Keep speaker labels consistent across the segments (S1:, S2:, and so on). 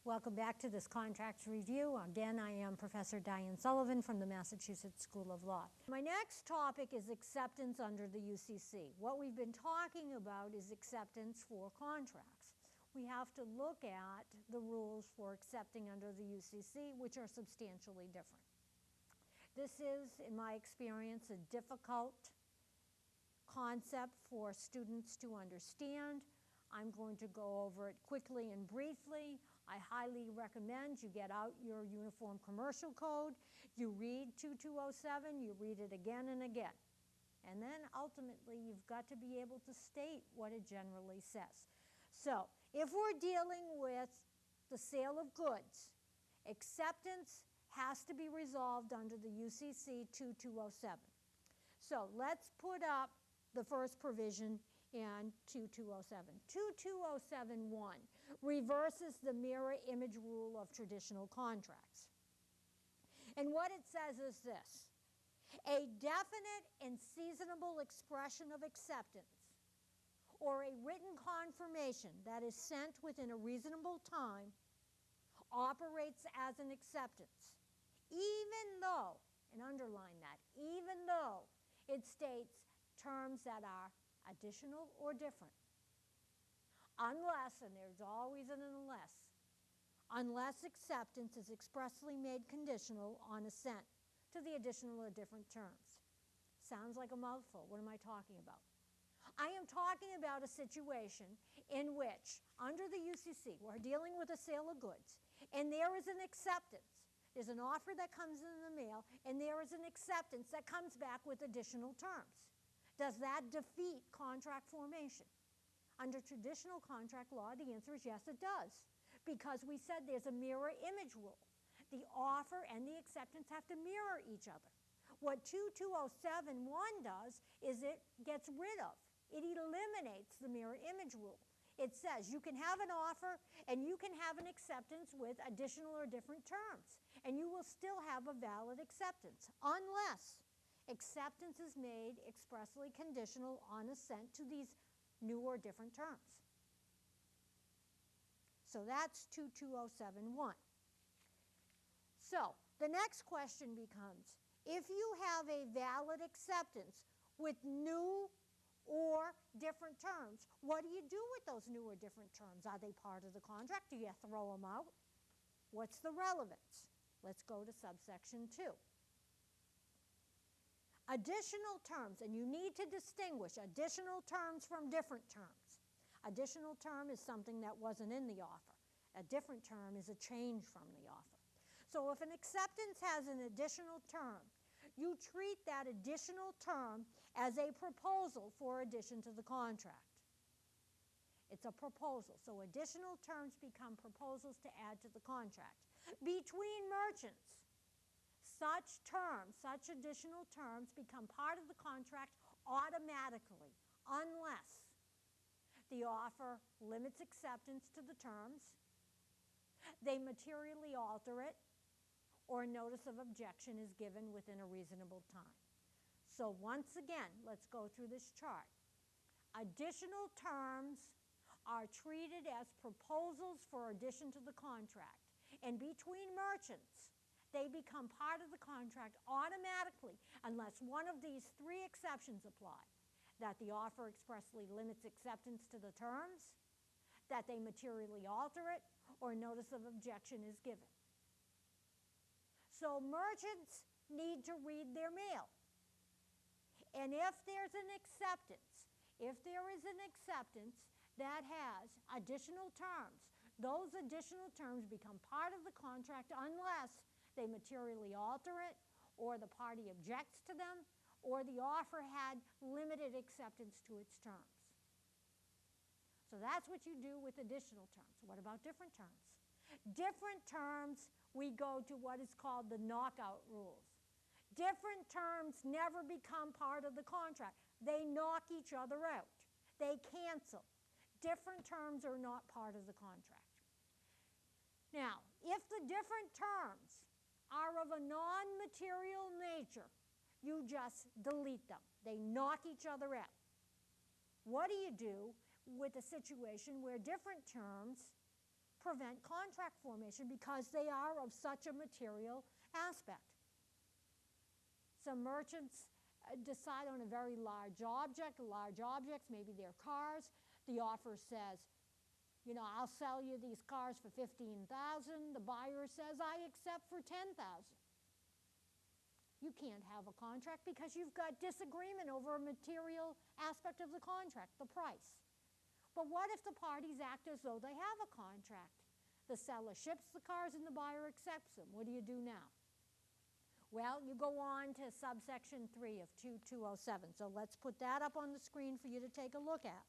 S1: Welcome back to this contracts review. Again, I am Professor Diane Sullivan from the Massachusetts School of Law. My next topic is acceptance under the UCC. What we've been talking about is acceptance for contracts. We have to look at the rules for accepting under the UCC, which are substantially different. This is, in my experience, a difficult concept for students to understand. I'm going to go over it quickly and briefly. I highly recommend you get out your Uniform Commercial Code, you read 2207, you read it again and again. And then ultimately you've got to be able to state what it generally says. So if we're dealing with the sale of goods, acceptance has to be resolved under the UCC-2-207. So let's put up the first provision in 2207. 2207-1 reverses the mirror image rule of traditional contracts. And what it says is this: a definite and seasonable expression of acceptance or a written confirmation that is sent within a reasonable time operates as an acceptance, even though, and underline that, even though it states terms that are additional or different. Unless, and there's always an unless acceptance is expressly made conditional on assent to the additional or different terms. Sounds like a mouthful. What am I talking about? I am talking about a situation in which, under the UCC, we're dealing with a sale of goods, and there is an acceptance. There's an offer that comes in the mail, and there is an acceptance that comes back with additional terms. Does that defeat contract formation? Under traditional contract law, the answer is yes, it does. Because we said there's a mirror image rule. The offer and the acceptance have to mirror each other. What 2207-1 does is it gets rid of, it eliminates the mirror image rule. It says you can have an offer and you can have an acceptance with additional or different terms, and you will still have a valid acceptance, unless acceptance is made expressly conditional on assent to these new or different terms. So that's 2207-1. So the next question becomes, if you have a valid acceptance with new or different terms, what do you do with those new or different terms? Are they part of the contract? Do you throw them out? What's the relevance? Let's go to subsection 2. Additional terms, and you need to distinguish additional terms from different terms. Additional term is something that wasn't in the offer. A different term is a change from the offer. So if an acceptance has an additional term, you treat that additional term as a proposal for addition to the contract. It's a proposal. So additional terms become proposals to add to the contract. Between merchants, such terms, such additional terms become part of the contract automatically, unless the offer limits acceptance to the terms, they materially alter it, or a notice of objection is given within a reasonable time. So once again, let's go through this chart. Additional terms are treated as proposals for addition to the contract, and between merchants, they become part of the contract automatically unless one of these three exceptions apply: that the offer expressly limits acceptance to the terms, that they materially alter it, or a notice of objection is given. So merchants need to read their mail. And if there's an acceptance, if there is an acceptance that has additional terms, those additional terms become part of the contract unless they materially alter it, or the party objects to them, or the offer had limited acceptance to its terms. So that's what you do with additional terms. What about different terms? Different terms, we go to what is called the knockout rules. Different terms never become part of the contract. They knock each other out. They cancel. Different terms are not part of the contract. Now, if the different terms are of a non-material nature, you just delete them. They knock each other out. What do you do with a situation where different terms prevent contract formation because they are of such a material aspect. Some merchants decide on a very large object, large objects, maybe they're cars. The offer says, you know, I'll sell you these cars for $15,000. The buyer says, I accept for $10,000. You can't have a contract because you've got disagreement over a material aspect of the contract, the price. But what if the parties act as though they have a contract? The seller ships the cars and the buyer accepts them. What do you do now? Well, you go on to subsection 3 of 2-207. So let's put that up on the screen for you to take a look at.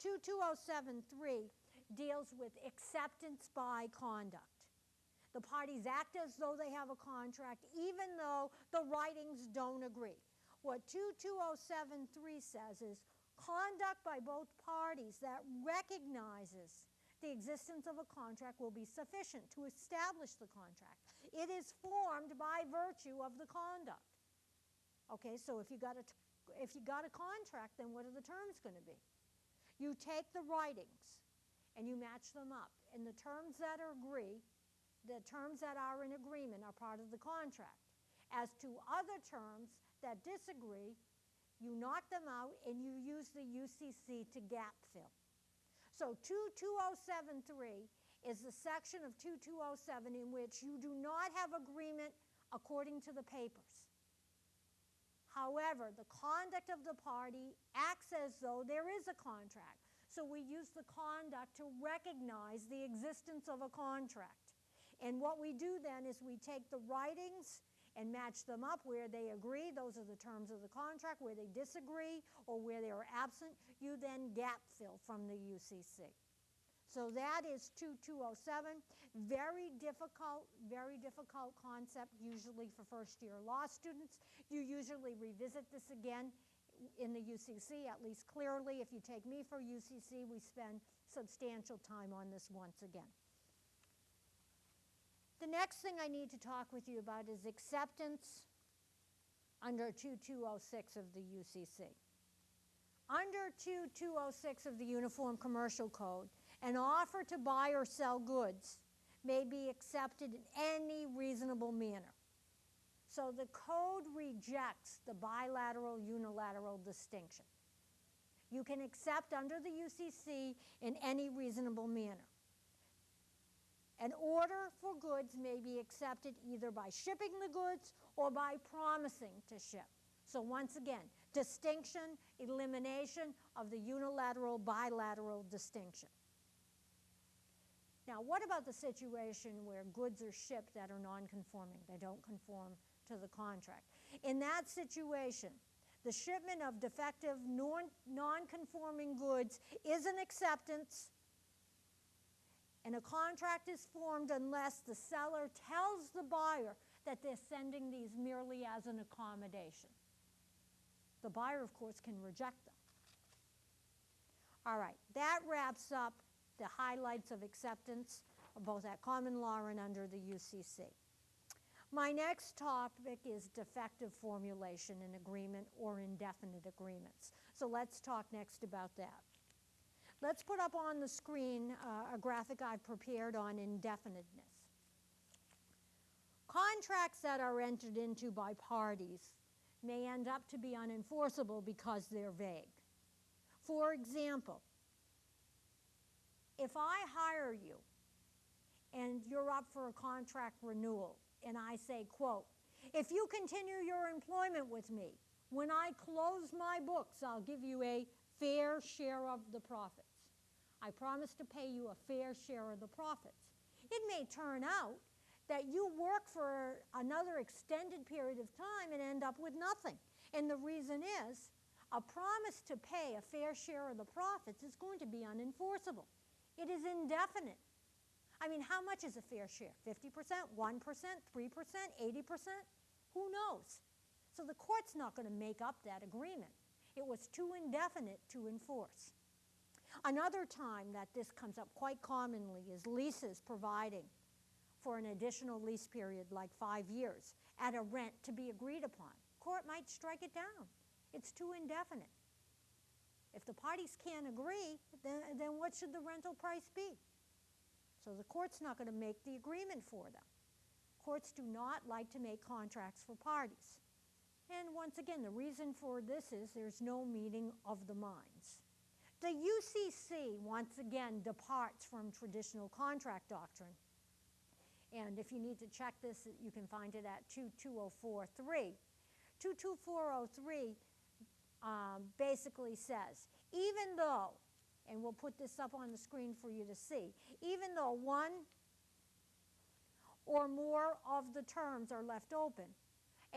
S1: 2-207-3 deals with acceptance by conduct. The parties act as though they have a contract even though the writings don't agree. What 2-207-3 says is conduct by both parties that recognizes the existence of a contract will be sufficient to establish the contract. It is formed by virtue of the conduct. Okay, so if you got a contract, then what are the terms going to be? You take the writings and you match them up, and the terms that agree, the terms that are in agreement are part of the contract. As to other terms that disagree, you knock them out and you use the UCC to gap fill. So 2-207-3 is the section of 2-207 in which you do not have agreement according to the papers. However, the conduct of the party acts as though there is a contract. So we use the conduct to recognize the existence of a contract. And what we do then is we take the writings and match them up where they agree. Those are the terms of the contract. Where they disagree or where they are absent, you then gap fill from the UCC. So that is 2-207. Very difficult concept usually for first-year law students. You usually revisit this again in the UCC, at least clearly. If you take me for UCC, we spend substantial time on this once again. The next thing I need to talk with you about is acceptance under 2-206 of the UCC. Under 2-206 of the Uniform Commercial Code, an offer to buy or sell goods may be accepted in any reasonable manner. So the code rejects the bilateral unilateral distinction. You can accept under the UCC in any reasonable manner. An order for goods may be accepted either by shipping the goods or by promising to ship. So once again, distinction, elimination of the unilateral bilateral distinction. Now, what about the situation where goods are shipped that are non-conforming? They don't conform to the contract. In that situation, the shipment of defective non-conforming goods is an acceptance, and a contract is formed unless the seller tells the buyer that they're sending these merely as an accommodation. The buyer, of course, can reject them. All right, that wraps up the highlights of acceptance, both at common law and under the UCC. My next topic is defective formulation in agreement or indefinite agreements. So let's talk next about that. Let's put up on the screen a graphic I've prepared on indefiniteness. Contracts that are entered into by parties may end up to be unenforceable because they're vague. For example, if I hire you and you're up for a contract renewal and I say, quote, if you continue your employment with me, when I close my books, I'll give you a fair share of the profits. I promise to pay you a fair share of the profits. It may turn out that you work for another extended period of time and end up with nothing. And the reason is, a promise to pay a fair share of the profits is going to be unenforceable. It is indefinite. I mean, how much is a fair share? 50%, 1%, 3%, 80%? Who knows? So the court's not going to make up that agreement. It was too indefinite to enforce. Another time that this comes up quite commonly is leases providing for an additional lease period like 5 years at a rent to be agreed upon. Court might strike it down. It's too indefinite. If the parties can't agree, then what should the rental price be? So the court's not going to make the agreement for them. Courts do not like to make contracts for parties. And once again, the reason for this is there's no meeting of the minds. The UCC, once again, departs from traditional contract doctrine. And if you need to check this, you can find it at 22043. 22403 basically says, even though, and we'll put this up on the screen for you to see, even though one or more of the terms are left open,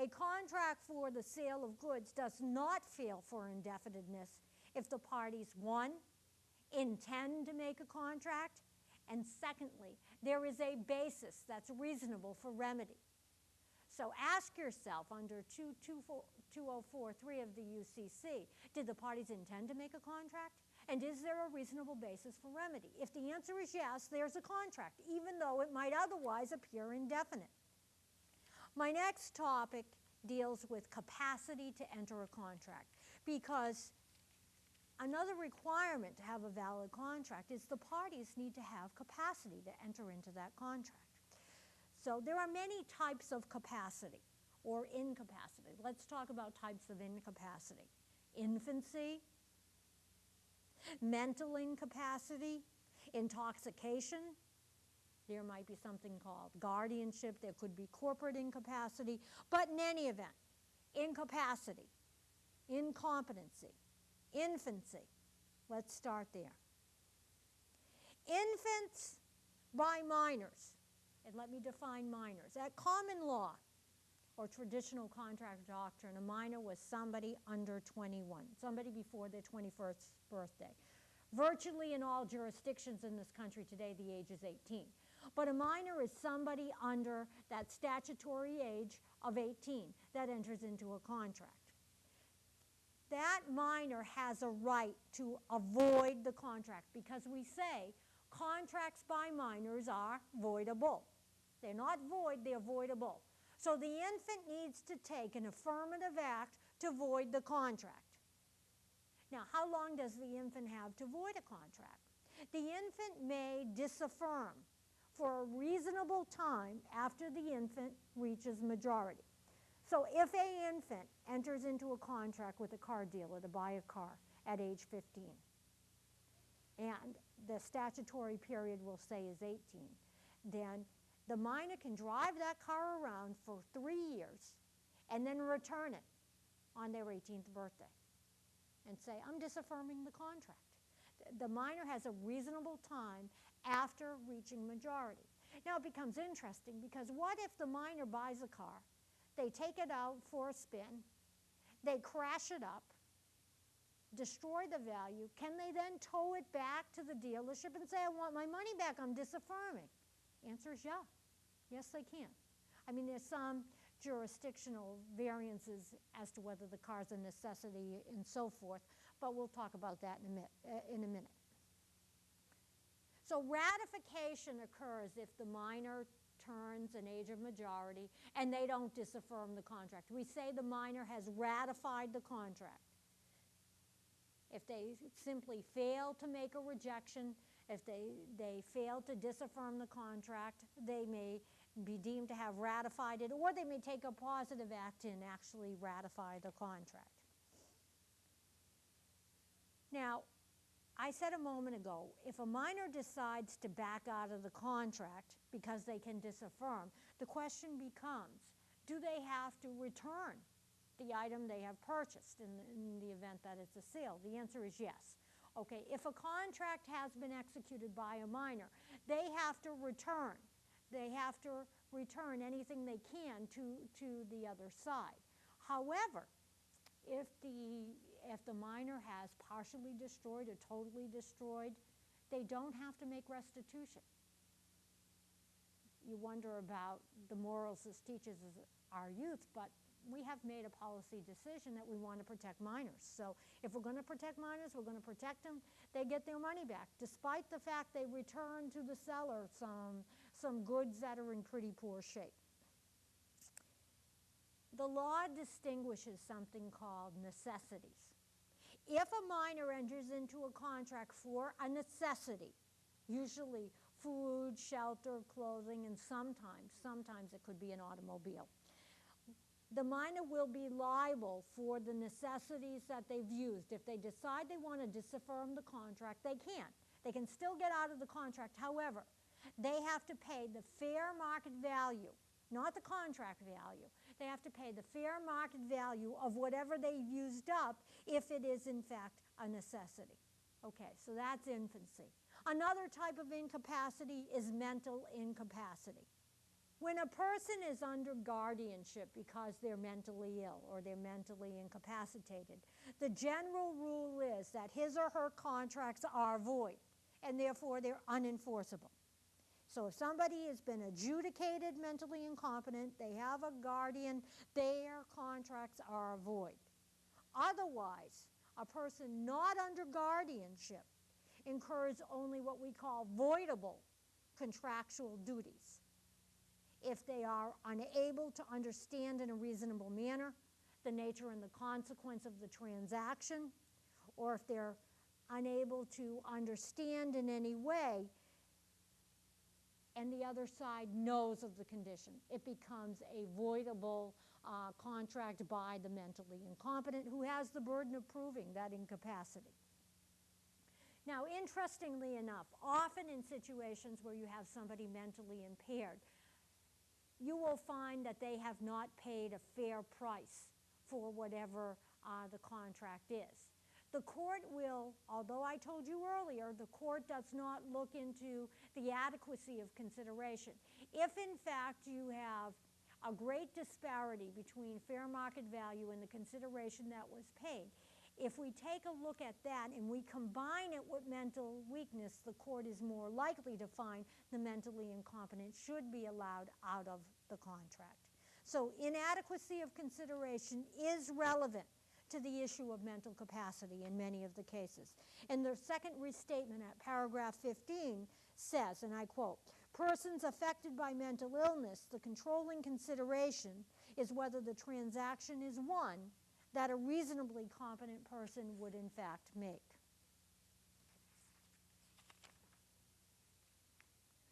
S1: a contract for the sale of goods does not fail for indefiniteness if the parties, one, intend to make a contract, and secondly, there is a basis that's reasonable for remedy. So ask yourself under 22043 of the UCC, did the parties intend to make a contract? And is there a reasonable basis for remedy? If the answer is yes, there's a contract, even though it might otherwise appear indefinite. My next topic deals with capacity to enter a contract, because another requirement to have a valid contract is the parties need to have capacity to enter into that contract. So there are many types of capacity or incapacity. Let's talk about types of incapacity. Infancy, mental incapacity, intoxication. There might be something called guardianship. There could be corporate incapacity. But in any event, incapacity, incompetency, infancy. Let's start there. Infants by minors. And let me define minors. At common law or traditional contract doctrine, a minor was somebody under 21, somebody before their 21st birthday. Virtually in all jurisdictions in this country today, the age is 18. But a minor is somebody under that statutory age of 18 that enters into a contract. That minor has a right to avoid the contract, because we say contracts by minors are voidable. They're not void, they're voidable. So the infant needs to take an affirmative act to void the contract. Now, how long does the infant have to void a contract? The infant may disaffirm for a reasonable time after the infant reaches majority. So if an infant enters into a contract with a car dealer to buy a car at age 15, and the statutory period we'll say is 18, then the minor can drive that car around for 3 years and then return it on their 18th birthday and say, I'm disaffirming the contract. The minor has a reasonable time after reaching majority. Now it becomes interesting, because what if the minor buys a car, they take it out for a spin, they crash it up, destroy the value, can they then tow it back to the dealership and say, I want my money back, I'm disaffirming? Answer is yeah. Yes, they can. I mean, there's some jurisdictional variances as to whether the car's a necessity and so forth, but we'll talk about that in a minute. So ratification occurs if the minor turns an age of majority and they don't disaffirm the contract. We say the minor has ratified the contract. If they simply fail to make a rejection, if they fail to disaffirm the contract, they may be deemed to have ratified it, or they may take a positive act and actually ratify the contract. Now, I said a moment ago, if a minor decides to back out of the contract because they can disaffirm, the question becomes, do they have to return the item they have purchased in the event that it's a sale? The answer is yes. Okay, if a contract has been executed by a minor, they have to return. They have to return anything they can to the other side. However, if the minor has partially destroyed or totally destroyed, they don't have to make restitution. You wonder about the morals this teaches our youth, but we have made a policy decision that we want to protect minors. So if we're going to protect minors, we're going to protect them. They get their money back, despite the fact they return to the seller some goods that are in pretty poor shape. The law distinguishes something called necessities. If a minor enters into a contract for a necessity, usually food, shelter, clothing, and sometimes it could be an automobile. The minor will be liable for the necessities that they've used. If they decide they want to disaffirm the contract, they can. They can still get out of the contract. However, they have to pay the fair market value, not the contract value. They have to pay the fair market value of whatever they've used up if it is, in fact, a necessity. Okay, so that's infancy. Another type of incapacity is mental incapacity. When a person is under guardianship because they're mentally ill or they're mentally incapacitated, the general rule is that his or her contracts are void, and therefore they're unenforceable. So if somebody has been adjudicated mentally incompetent, they have a guardian, their contracts are void. Otherwise, a person not under guardianship incurs only what we call voidable contractual duties. If they are unable to understand in a reasonable manner the nature and the consequence of the transaction, or if they're unable to understand in any way and the other side knows of the condition, it becomes a voidable contract by the mentally incompetent who has the burden of proving that incapacity. Now, interestingly enough, often in situations where you have somebody mentally impaired, you will find that they have not paid a fair price for whatever the contract is. The court will, although I told you earlier, the court does not look into the adequacy of consideration. If, in fact, you have a great disparity between fair market value and the consideration that was paid, if we take a look at that and we combine it with mental weakness, the court is more likely to find the mentally incompetent should be allowed out of the contract. So inadequacy of consideration is relevant to the issue of mental capacity in many of the cases. And the second restatement at paragraph 15 says, and I quote, "Persons affected by mental illness, the controlling consideration is whether the transaction is one that a reasonably competent person would in fact make."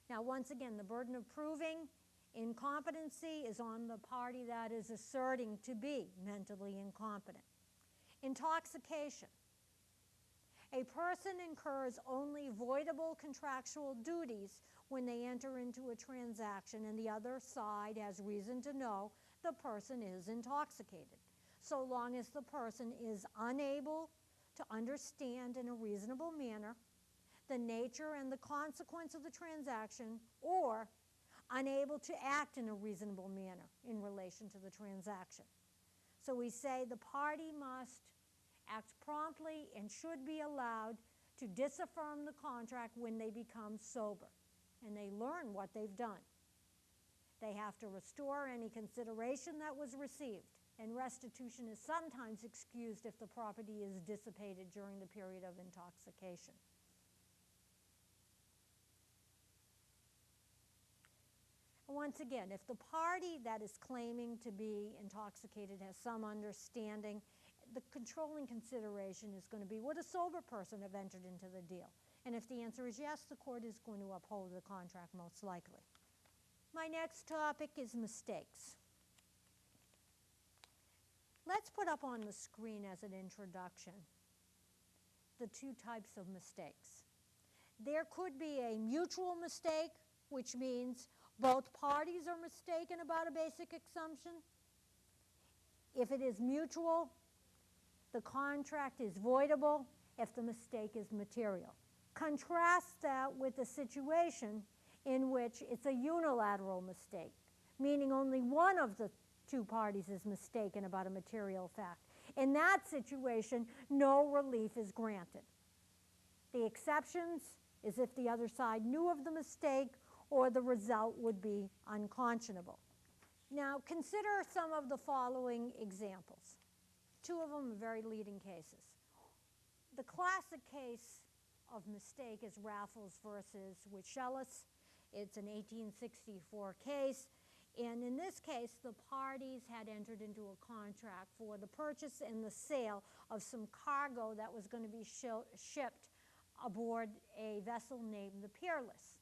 S1: Now, once again, the burden of proving incompetency is on the party that is asserting to be mentally incompetent. Intoxication. A person incurs only voidable contractual duties when they enter into a transaction and the other side has reason to know the person is intoxicated, so long as the person is unable to understand in a reasonable manner the nature and the consequence of the transaction, or unable to act in a reasonable manner in relation to the transaction. So we say the party must act promptly and should be allowed to disaffirm the contract when they become sober and they learn what they've done. They have to restore any consideration that was received, and restitution is sometimes excused if the property is dissipated during the period of intoxication. Once again, if the party that is claiming to be intoxicated has some understanding, the controlling consideration is going to be, would a sober person have entered into the deal? And if the answer is yes, the court is going to uphold the contract most likely. My next topic is mistakes. Let's put up on the screen as an introduction the two types of mistakes. There could be a mutual mistake, which means both parties are mistaken about a basic assumption. If it is mutual, the contract is voidable if the mistake is material. Contrast that with a situation in which it's a unilateral mistake, meaning only one of the two parties is mistaken about a material fact. In that situation, no relief is granted. The exceptions is if the other side knew of the mistake or the result would be unconscionable. Now, consider some of the following examples. Two of them are very leading cases. The classic case of mistake is Raffles versus Wichelis. It's an 1864 case. And in this case, the parties had entered into a contract for the purchase and the sale of some cargo that was going to be shipped aboard a vessel named the Peerless.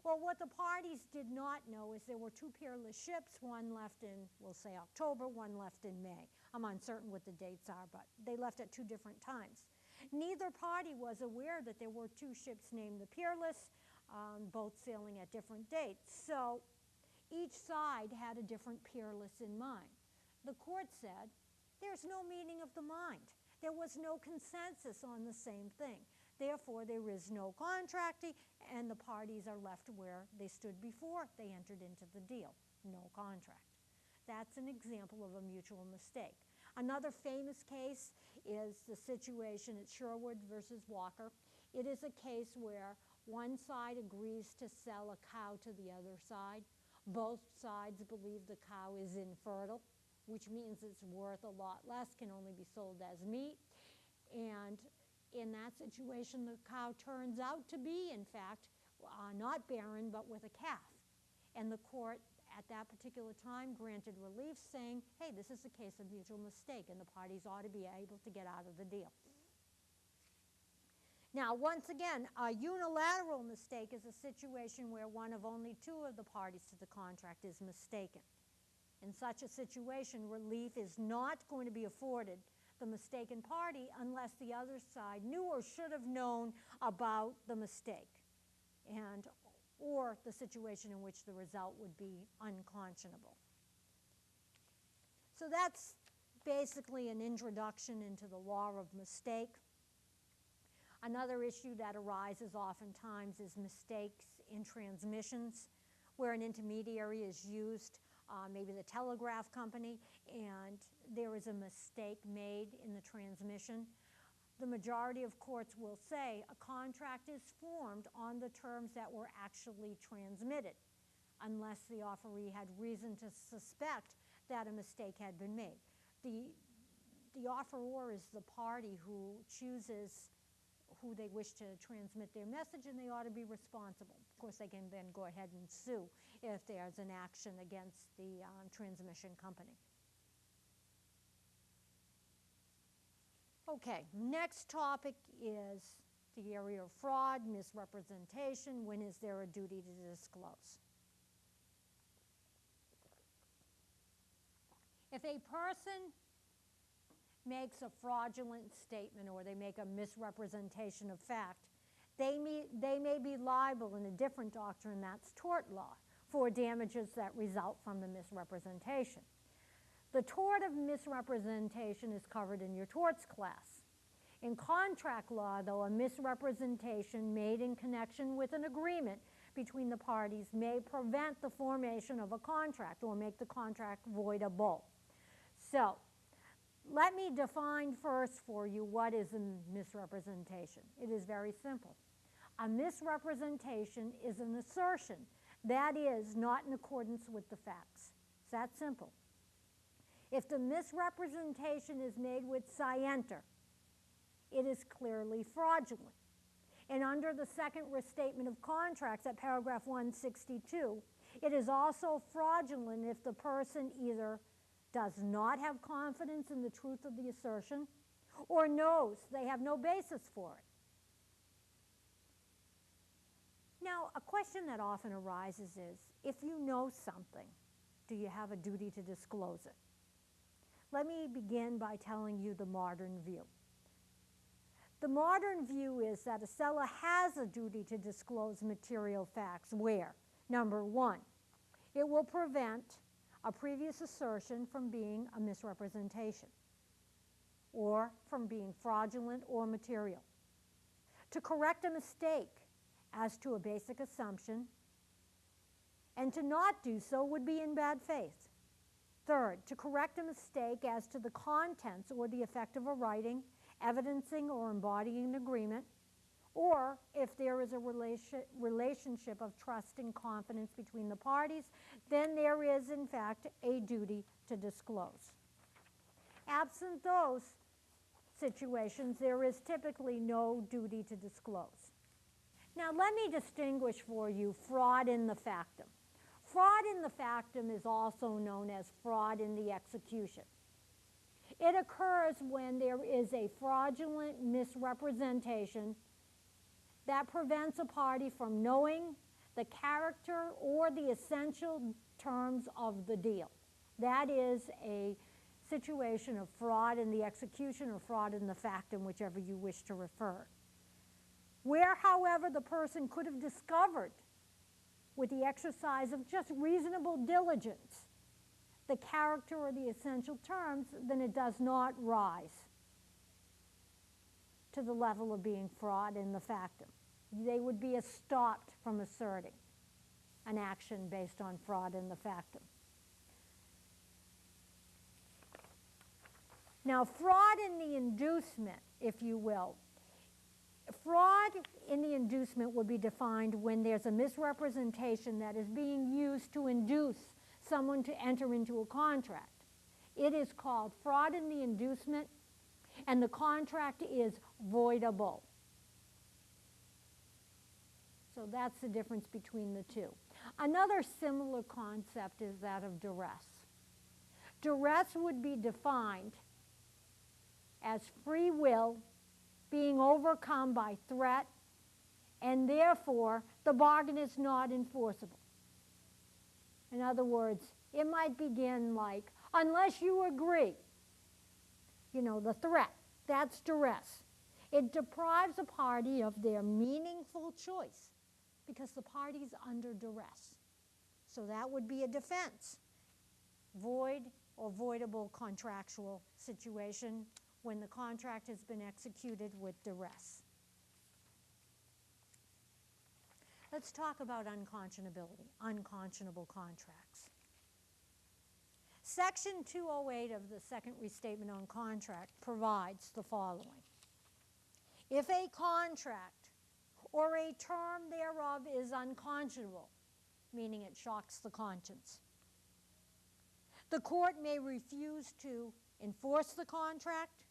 S1: Well, what the parties did not know is there were two peerless ships, one left in, we'll say October, one left in May. I'm uncertain what the dates are, but they left at two different times. Neither party was aware that there were two ships named the Peerless, both sailing at different dates. So each side had a different peerless in mind. The court said, there's no meeting of the mind. There was no consensus on the same thing. Therefore, there is no contract, and the parties are left where they stood before they entered into the deal. No contract. That's an example of a mutual mistake. Another famous case is the situation at Sherwood versus Walker. It is a case where one side agrees to sell a cow to the other side. Both sides believe the cow is infertile, which means it's worth a lot less, can only be sold as meat. And in that situation, the cow turns out to be, in fact, not barren, but with a calf. And the court, at that particular time, granted relief, saying, hey, this is a case of mutual mistake, and the parties ought to be able to get out of the deal. Now, once again, a unilateral mistake is a situation where one of only two of the parties to the contract is mistaken. In such a situation, relief is not going to be afforded the mistaken party unless the other side knew or should have known about the mistake, or the situation in which the result would be unconscionable. So that's basically an introduction into the law of mistake. Another issue that arises oftentimes is mistakes in transmissions, where an intermediary is used, maybe the telegraph company, and there is a mistake made in the transmission. The majority of courts will say a contract is formed on the terms that were actually transmitted, unless the offeree had reason to suspect that a mistake had been made. The offeror is the party who chooses who they wish to transmit their message, and they ought to be responsible. Of course, they can then go ahead and sue if there's an action against the transmission company. Okay, next topic is the area of fraud, misrepresentation. When is there a duty to disclose? If a person makes a fraudulent statement or they make a misrepresentation of fact, they may be liable in a different doctrine, that's tort law, for damages that result from the misrepresentation. The tort of misrepresentation is covered in your torts class. In contract law, though, a misrepresentation made in connection with an agreement between the parties may prevent the formation of a contract or make the contract voidable. So, let me define first for you what is a misrepresentation. It is very simple. A misrepresentation is an assertion that is not in accordance with the facts. It's that simple. If the misrepresentation is made with scienter, it is clearly fraudulent. And under the second restatement of contracts at paragraph 162, it is also fraudulent if the person either does not have confidence in the truth of the assertion or knows they have no basis for it. Now, a question that often arises is, if you know something, do you have a duty to disclose it? Let me begin by telling you the modern view. The modern view is that a seller has a duty to disclose material facts where, number one, it will prevent a previous assertion from being a misrepresentation or from being fraudulent or material. To correct a mistake as to a basic assumption, and to not do so would be in bad faith. Third, to correct a mistake as to the contents or the effect of a writing, evidencing or embodying an agreement, or if there is a relationship of trust and confidence between the parties, then there is, in fact, a duty to disclose. Absent those situations, there is typically no duty to disclose. Now, let me distinguish for you fraud in the factum. Fraud in the factum is also known as fraud in the execution. It occurs when there is a fraudulent misrepresentation that prevents a party from knowing the character or the essential terms of the deal. That is a situation of fraud in the execution or fraud in the factum, whichever you wish to refer. Where, however, the person could have discovered, with the exercise of just reasonable diligence, the character or the essential terms, then it does not rise to the level of being fraud in the factum. They would be stopped from asserting an action based on fraud in the factum. Now, fraud in the inducement, if you will. Fraud in the inducement would be defined when there's a misrepresentation that is being used to induce someone to enter into a contract. It is called fraud in the inducement, and the contract is voidable. So that's the difference between the two. Another similar concept is that of duress. Duress would be defined as free will being overcome by threat, and therefore the bargain is not enforceable. In other words, it might begin like, unless you agree, the threat, that's duress. It deprives a party of their meaningful choice because the party's under duress. So that would be a defense. Void or voidable contractual situation when the contract has been executed with duress. Let's talk about unconscionability, unconscionable contracts. Section 208 of the Second Restatement on Contract provides the following. If a contract or a term thereof is unconscionable, meaning it shocks the conscience, the court may refuse to enforce the contract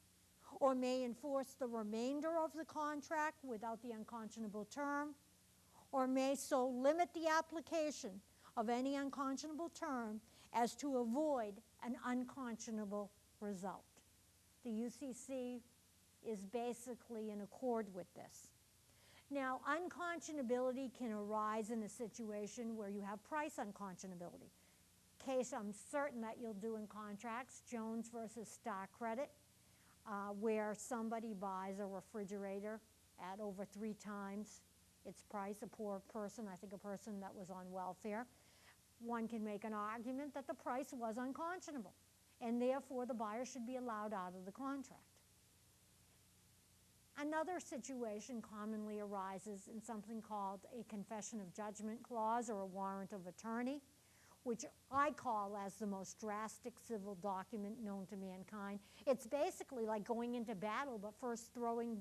S1: or may enforce the remainder of the contract without the unconscionable term, or may so limit the application of any unconscionable term as to avoid an unconscionable result. The UCC is basically in accord with this. Now, unconscionability can arise in a situation where you have price unconscionability. Case I'm certain that you'll do in contracts, Jones versus Star Credit, where somebody buys a refrigerator at over 3 times its price, a poor person, I think a person that was on welfare. One can make an argument that the price was unconscionable, and therefore the buyer should be allowed out of the contract. Another situation commonly arises in something called a confession of judgment clause or a warrant of attorney, which I call as the most drastic civil document known to mankind. It's basically like going into battle, but first throwing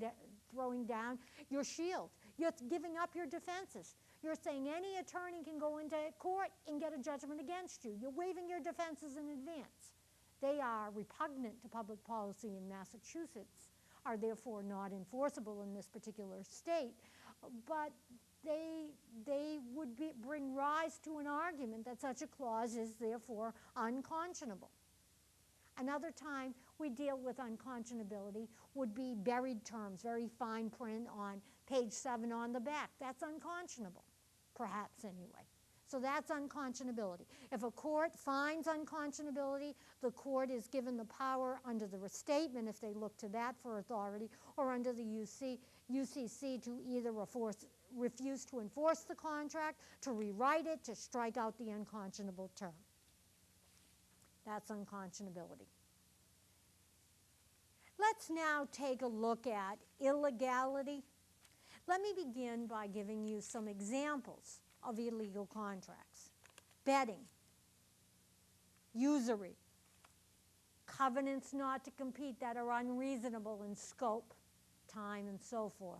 S1: down your shield. You're giving up your defenses. You're saying any attorney can go into court and get a judgment against you. You're waiving your defenses in advance. They are repugnant to public policy in Massachusetts, are therefore not enforceable in this particular state, but they would bring rise to an argument that such a clause is therefore unconscionable. Another time we deal with unconscionability would be buried terms, very fine print on page 7 on the back. That's unconscionable, perhaps anyway. So that's unconscionability. If a court finds unconscionability, the court is given the power under the restatement, if they look to that for authority, or under the UCC to either refuse to enforce the contract, to rewrite it, to strike out the unconscionable term. That's unconscionability. Let's now take a look at illegality. Let me begin by giving you some examples of illegal contracts. Betting, usury, covenants not to compete that are unreasonable in scope, time, and so forth,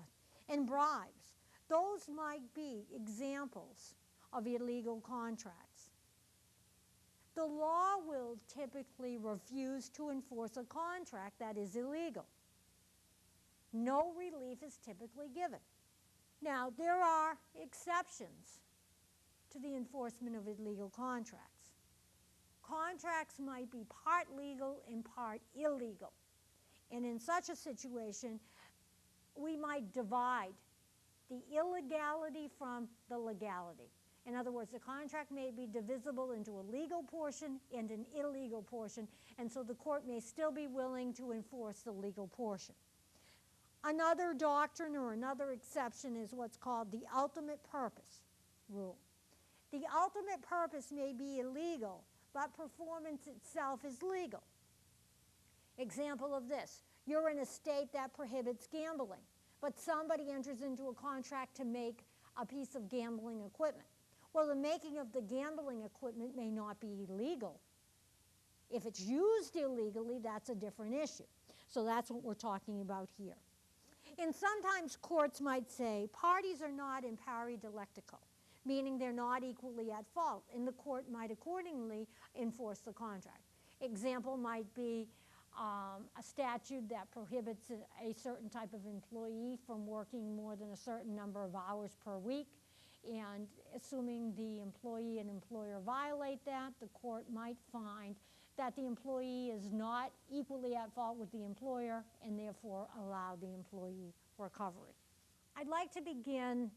S1: and bribes. Those might be examples of illegal contracts. The law will typically refuse to enforce a contract that is illegal. No relief is typically given. Now, there are exceptions to the enforcement of illegal contracts. Contracts might be part legal and part illegal. And in such a situation, we might divide the illegality from the legality. In other words, the contract may be divisible into a legal portion and an illegal portion, and so the court may still be willing to enforce the legal portion. Another doctrine or another exception is what's called the ultimate purpose rule. The ultimate purpose may be illegal, but performance itself is legal. Example of this, you're in a state that prohibits gambling, but somebody enters into a contract to make a piece of gambling equipment. Well, the making of the gambling equipment may not be illegal. If it's used illegally, that's a different issue. So that's what we're talking about here. And sometimes courts might say parties are not in pari dialectico, meaning they're not equally at fault, and the court might accordingly enforce the contract. Example might be a statute that prohibits a certain type of employee from working more than a certain number of hours per week, and assuming the employee and employer violate that, the court might find that the employee is not equally at fault with the employer and therefore allow the employee recovery. I'd like to begin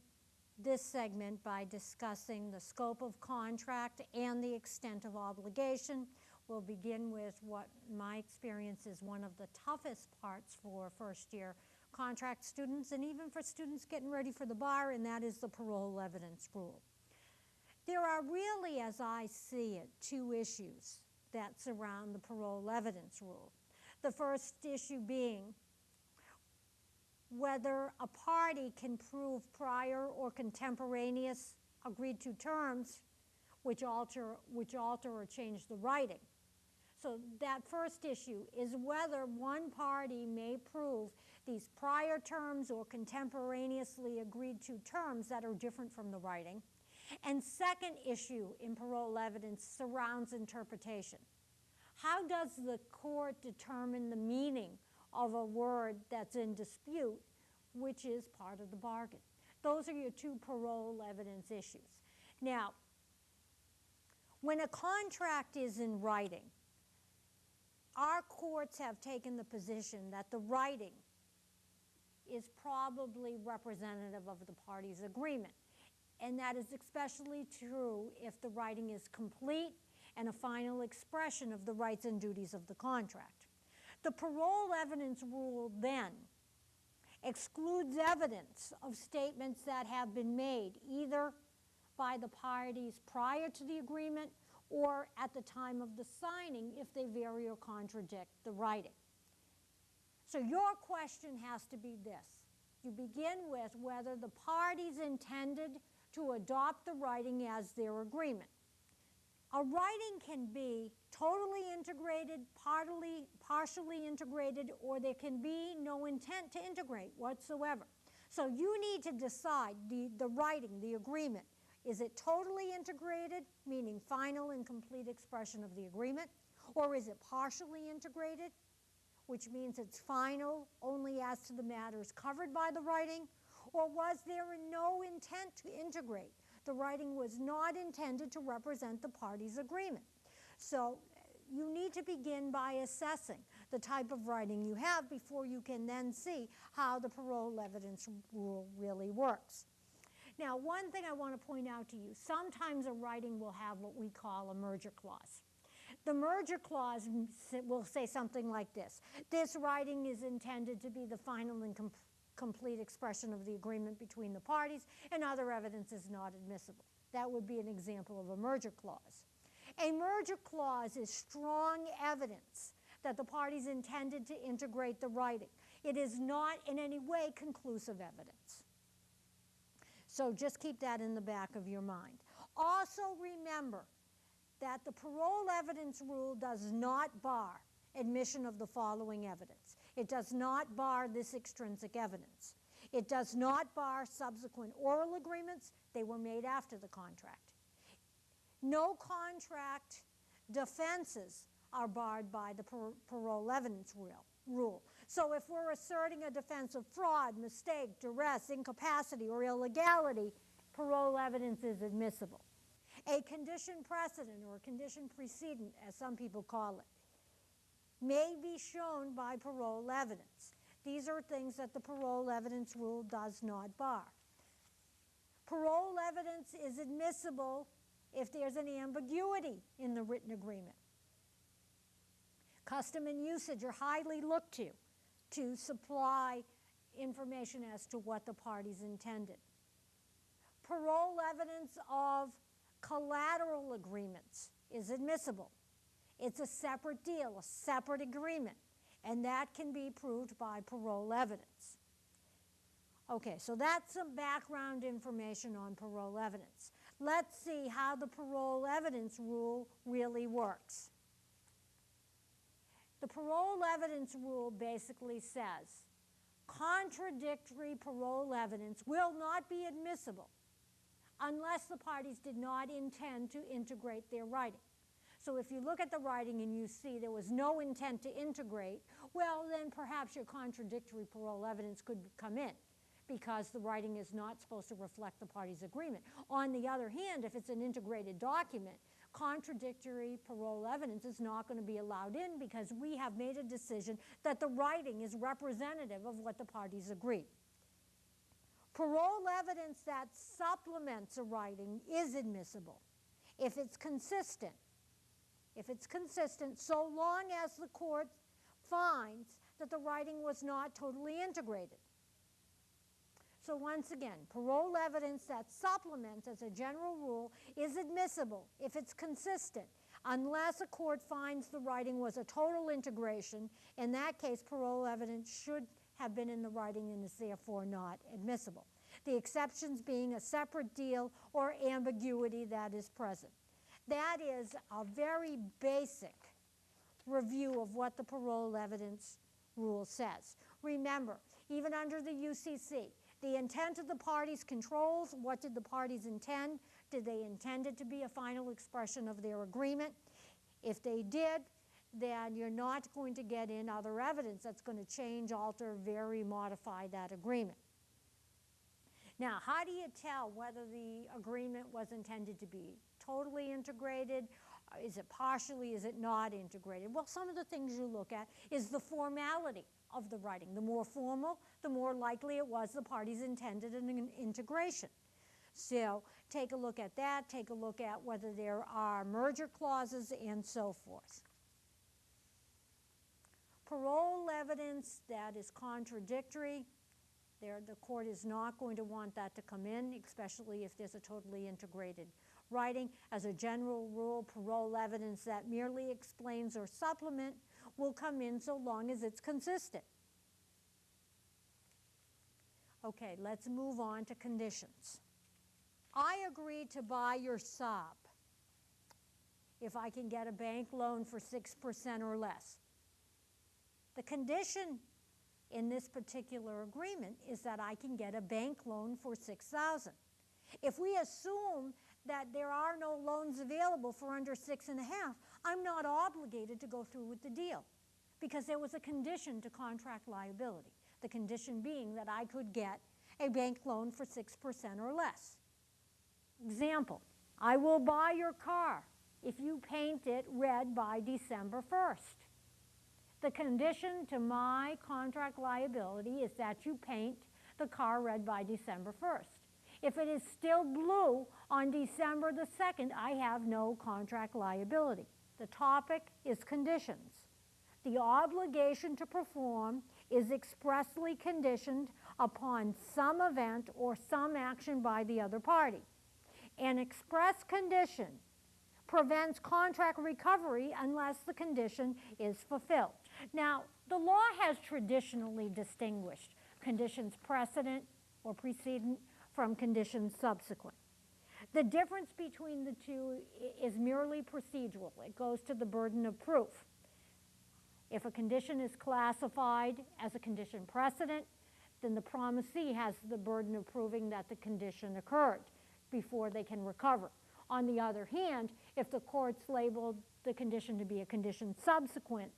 S1: this segment by discussing the scope of contract and the extent of obligation. We'll begin with what my experience is one of the toughest parts for first-year contract students and even for students getting ready for the bar, and that is the parole evidence rule. There are really, as I see it, two issues that surround the parole evidence rule. The first issue being whether a party can prove prior or contemporaneous agreed to terms which alter or change the writing. So that first issue is whether one party may prove these prior terms or contemporaneously agreed to terms that are different from the writing. And second issue in parole evidence surrounds interpretation. How does the court determine the meaning of a word that's in dispute, which is part of the bargain? Those are your two parole evidence issues. Now, when a contract is in writing, our courts have taken the position that the writing is probably representative of the parties' agreement. And that is especially true if the writing is complete and a final expression of the rights and duties of the contract. The parole evidence rule then excludes evidence of statements that have been made either by the parties prior to the agreement or at the time of the signing if they vary or contradict the writing. So your question has to be this. You begin with whether the parties intended to adopt the writing as their agreement. A writing can be totally integrated, partially integrated, or there can be no intent to integrate whatsoever. So you need to decide the writing, the agreement. Is it totally integrated, meaning final and complete expression of the agreement? Or is it partially integrated, which means it's final only as to the matters covered by the writing? Or was there no intent to integrate? The writing was not intended to represent the parties' agreement. So you need to begin by assessing the type of writing you have before you can then see how the parole evidence rule really works. Now, one thing I want to point out to you, sometimes a writing will have what we call a merger clause. The merger clause will say something like this. This writing is intended to be the final and complete expression of the agreement between the parties, and other evidence is not admissible. That would be an example of a merger clause. A merger clause is strong evidence that the parties intended to integrate the writing. It is not in any way conclusive evidence. So just keep that in the back of your mind. Also remember that the parole evidence rule does not bar admission of the following evidence. It does not bar this extrinsic evidence. It does not bar subsequent oral agreements. They were made after the contract. No contract defenses are barred by the parole evidence rule. So if we're asserting a defense of fraud, mistake, duress, incapacity, or illegality, parole evidence is admissible. A condition precedent or condition precedent, as some people call it, may be shown by parole evidence. These are things that the parole evidence rule does not bar. Parole evidence is admissible if there's an ambiguity in the written agreement. Custom and usage are highly looked to supply information as to what the parties intended. Parole evidence of collateral agreements is admissible. It's a separate deal, a separate agreement, and that can be proved by parole evidence. Okay, so that's some background information on parole evidence. Let's see how the parole evidence rule really works. The parole evidence rule basically says contradictory parole evidence will not be admissible unless the parties did not intend to integrate their writing. So if you look at the writing and you see there was no intent to integrate, well, then perhaps your contradictory parole evidence could come in because the writing is not supposed to reflect the parties' agreement. On the other hand, if it's an integrated document, contradictory parole evidence is not going to be allowed in because we have made a decision that the writing is representative of what the parties agreed. Parole evidence that supplements a writing is admissible if it's consistent. If it's consistent, so long as the court finds that the writing was not totally integrated. So once again, parole evidence that supplements, as a general rule, is admissible if it's consistent, unless a court finds the writing was a total integration. In that case, parole evidence should have been in the writing and is therefore not admissible. The exceptions being a separate deal or ambiguity that is present. That is a very basic review of what the parole evidence rule says. Remember, even under the UCC, the intent of the parties controls. What did the parties intend? Did they intend it to be a final expression of their agreement? If they did, then you're not going to get in other evidence that's going to change, alter, vary, modify that agreement. Now, how do you tell whether the agreement was intended to be totally integrated? Is it partially? Is it not integrated? Well, some of the things you look at is the formality of the writing. The more formal, the more likely it was the parties intended an integration. So take a look at that. Take a look at whether there are merger clauses and so forth. Parole evidence that is contradictory, the court is not going to want that to come in, especially if there's a totally integrated writing. As a general rule, parole evidence that merely explains or supplement will come in so long as it's consistent. Okay, let's move on to conditions. I agree to buy your sub if I can get a bank loan for 6% or less. The condition in this particular agreement is that I can get a bank loan for $6,000. If we assume that there are no loans available for under 6.5, I'm not obligated to go through with the deal because there was a condition to contract liability. The condition being that I could get a bank loan for 6% or less. Example, I will buy your car if you paint it red by December 1st. The condition to my contract liability is that you paint the car red by December 1st. If it is still blue on December the 2nd, I have no contract liability. The topic is conditions. The obligation to perform is expressly conditioned upon some event or some action by the other party. An express condition prevents contract recovery unless the condition is fulfilled. Now, the law has traditionally distinguished conditions precedent or precedent from conditions subsequent. The difference between the two is merely procedural. It goes to the burden of proof. If a condition is classified as a condition precedent, then the promisee has the burden of proving that the condition occurred before they can recover. On the other hand, if the court's labeled the condition to be a condition subsequent,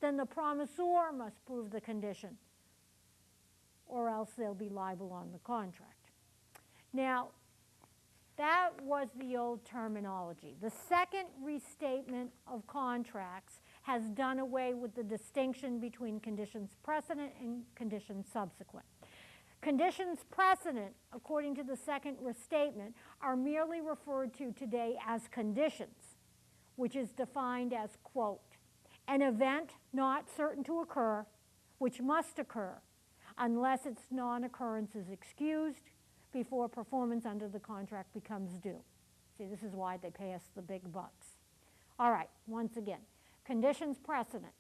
S1: then the promisor must prove the condition, or else they'll be liable on the contract. Now, that was the old terminology. The second restatement of contracts has done away with the distinction between conditions precedent and conditions subsequent. Conditions precedent, according to the second restatement, are merely referred to today as conditions, which is defined as, quote, an event not certain to occur, which must occur, unless its non-occurrence is excused before performance under the contract becomes due. See, this is why they pay us the big bucks. All right, once again, conditions precedent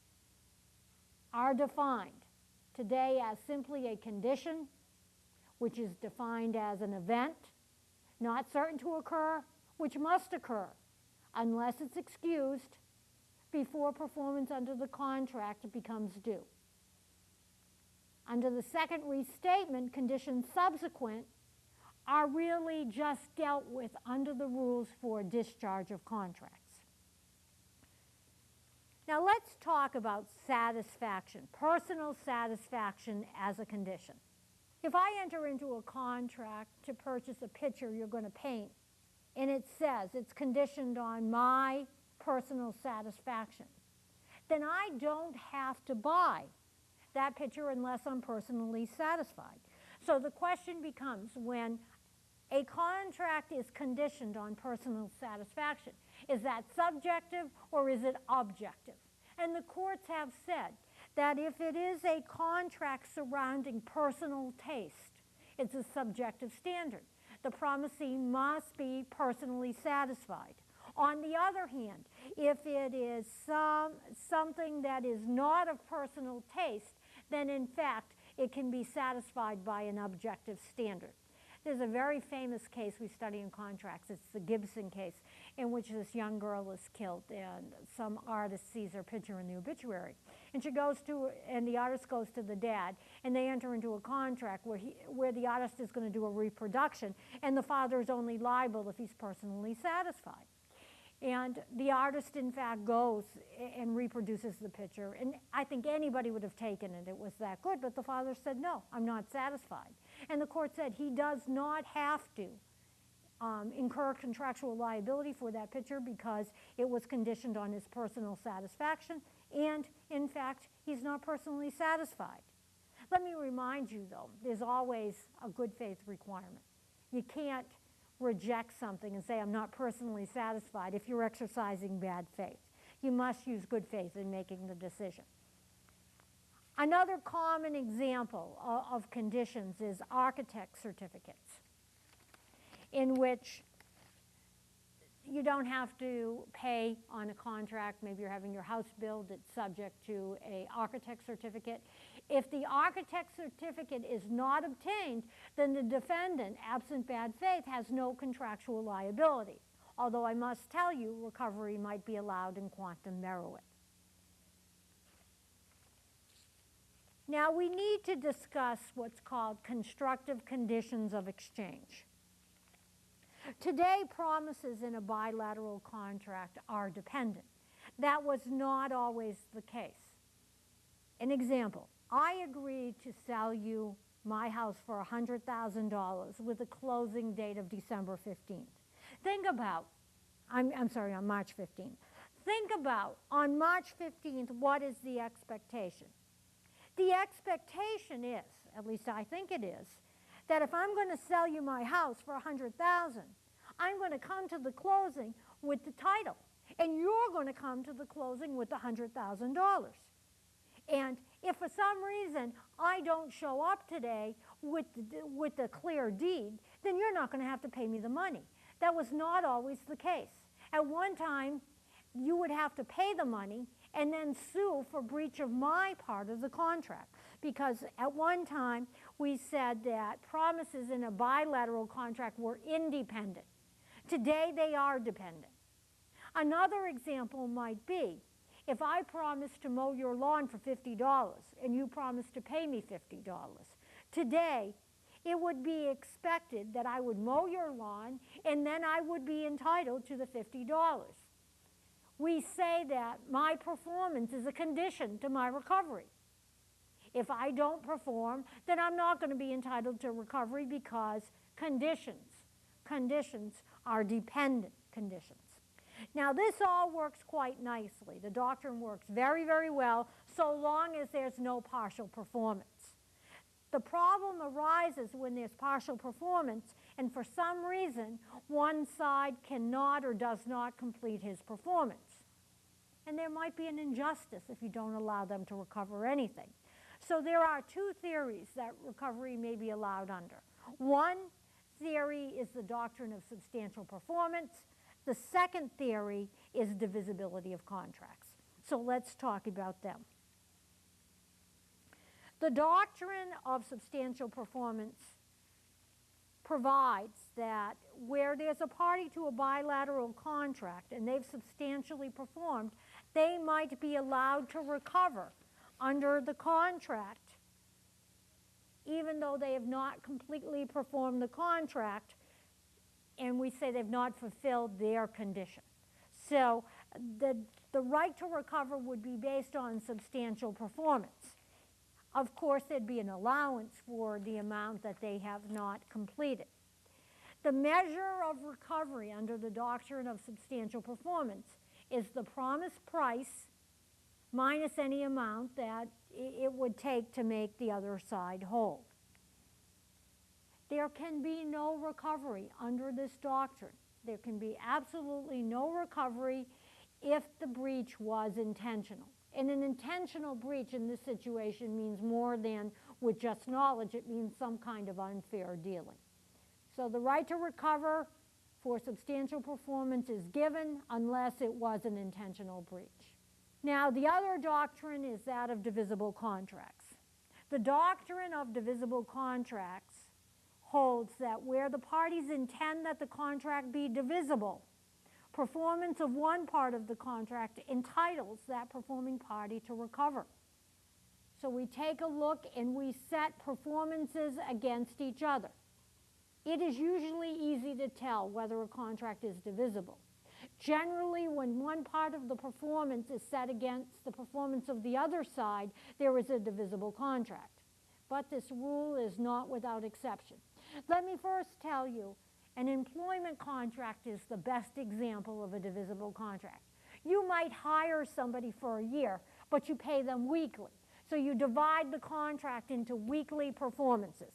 S1: are defined today as simply a condition, which is defined as an event not certain to occur, which must occur, unless it's excused before performance under the contract becomes due. Under the second restatement, conditions subsequent are really just dealt with under the rules for discharge of contracts. Now let's talk about satisfaction, personal satisfaction as a condition. If I enter into a contract to purchase a picture you're going to paint, and it says it's conditioned on my personal satisfaction, then I don't have to buy that picture unless I'm personally satisfied. So the question becomes, when a contract is conditioned on personal satisfaction, is that subjective or is it objective? And the courts have said that if it is a contract surrounding personal taste, it's a subjective standard. The promisee must be personally satisfied. On the other hand, if it is something that is not of personal taste, then in fact it can be satisfied by an objective standard. There's a very famous case we study in contracts. It's the Gibson case, in which this young girl is killed, and some artist sees her picture in the obituary. And the artist goes to the dad, and they enter into a contract where the artist is going to do a reproduction, and the father is only liable if he's personally satisfied. And the artist, in fact, goes and reproduces the picture. And I think anybody would have taken it. It was that good. But the father said, no, I'm not satisfied. And the court said he does not have to incur contractual liability for that picture because it was conditioned on his personal satisfaction. And, in fact, he's not personally satisfied. Let me remind you, though, there's always a good faith requirement. You can't reject something and say, I'm not personally satisfied if you're exercising bad faith. You must use good faith in making the decision. Another common example of conditions is architect certificates, in which you don't have to pay on a contract. Maybe you're having your house built, it's subject to an architect certificate. If the architect certificate is not obtained, then the defendant, absent bad faith, has no contractual liability. Although I must tell you, recovery might be allowed in quantum meruit. Now we need to discuss what's called constructive conditions of exchange. Today, promises in a bilateral contract are dependent. That was not always the case. An example, I agreed to sell you my house for $100,000 with a closing date of December 15th. Think about, I'm sorry, on March 15th. Think about, on March 15th, what is the expectation? The expectation is, at least I think it is, that if I'm going to sell you my house for $100,000, I'm going to come to the closing with the title, and you're going to come to the closing with the $100,000. And if for some reason I don't show up today with the clear deed, then you're not going to have to pay me the money. That was not always the case. At one time, you would have to pay the money and then sue for breach of my part of the contract. Because at one time, we said that promises in a bilateral contract were independent. Today, they are dependent. Another example might be, if I promise to mow your lawn for $50 and you promise to pay me $50, today it would be expected that I would mow your lawn and then I would be entitled to the $50. We say that my performance is a condition to my recovery. If I don't perform, then I'm not going to be entitled to recovery because conditions are dependent conditions. Now, this all works quite nicely. The doctrine works very, very well so long as there's no partial performance. The problem arises when there's partial performance, and for some reason, one side cannot or does not complete his performance. And there might be an injustice if you don't allow them to recover anything. So there are two theories that recovery may be allowed under. One theory is the doctrine of substantial performance. The second theory is divisibility of contracts. So let's talk about them. The doctrine of substantial performance provides that where there's a party to a bilateral contract and they've substantially performed, they might be allowed to recover under the contract even though they have not completely performed the contract, and we say they've not fulfilled their condition. So the right to recover would be based on substantial performance. Of course, there'd be an allowance for the amount that they have not completed. The measure of recovery under the doctrine of substantial performance is the promised price minus any amount that it would take to make the other side whole. There can be no recovery under this doctrine. There can be absolutely no recovery if the breach was intentional. And an intentional breach in this situation means more than with just knowledge. It means some kind of unfair dealing. So the right to recover for substantial performance is given unless it was an intentional breach. Now, the other doctrine is that of divisible contracts. The doctrine of divisible contracts holds that where the parties intend that the contract be divisible, performance of one part of the contract entitles that performing party to recover. So we take a look and we set performances against each other. It is usually easy to tell whether a contract is divisible. Generally, when one part of the performance is set against the performance of the other side, there is a divisible contract. But this rule is not without exception. Let me first tell you, an employment contract is the best example of a divisible contract. You might hire somebody for a year, but you pay them weekly. So you divide the contract into weekly performances.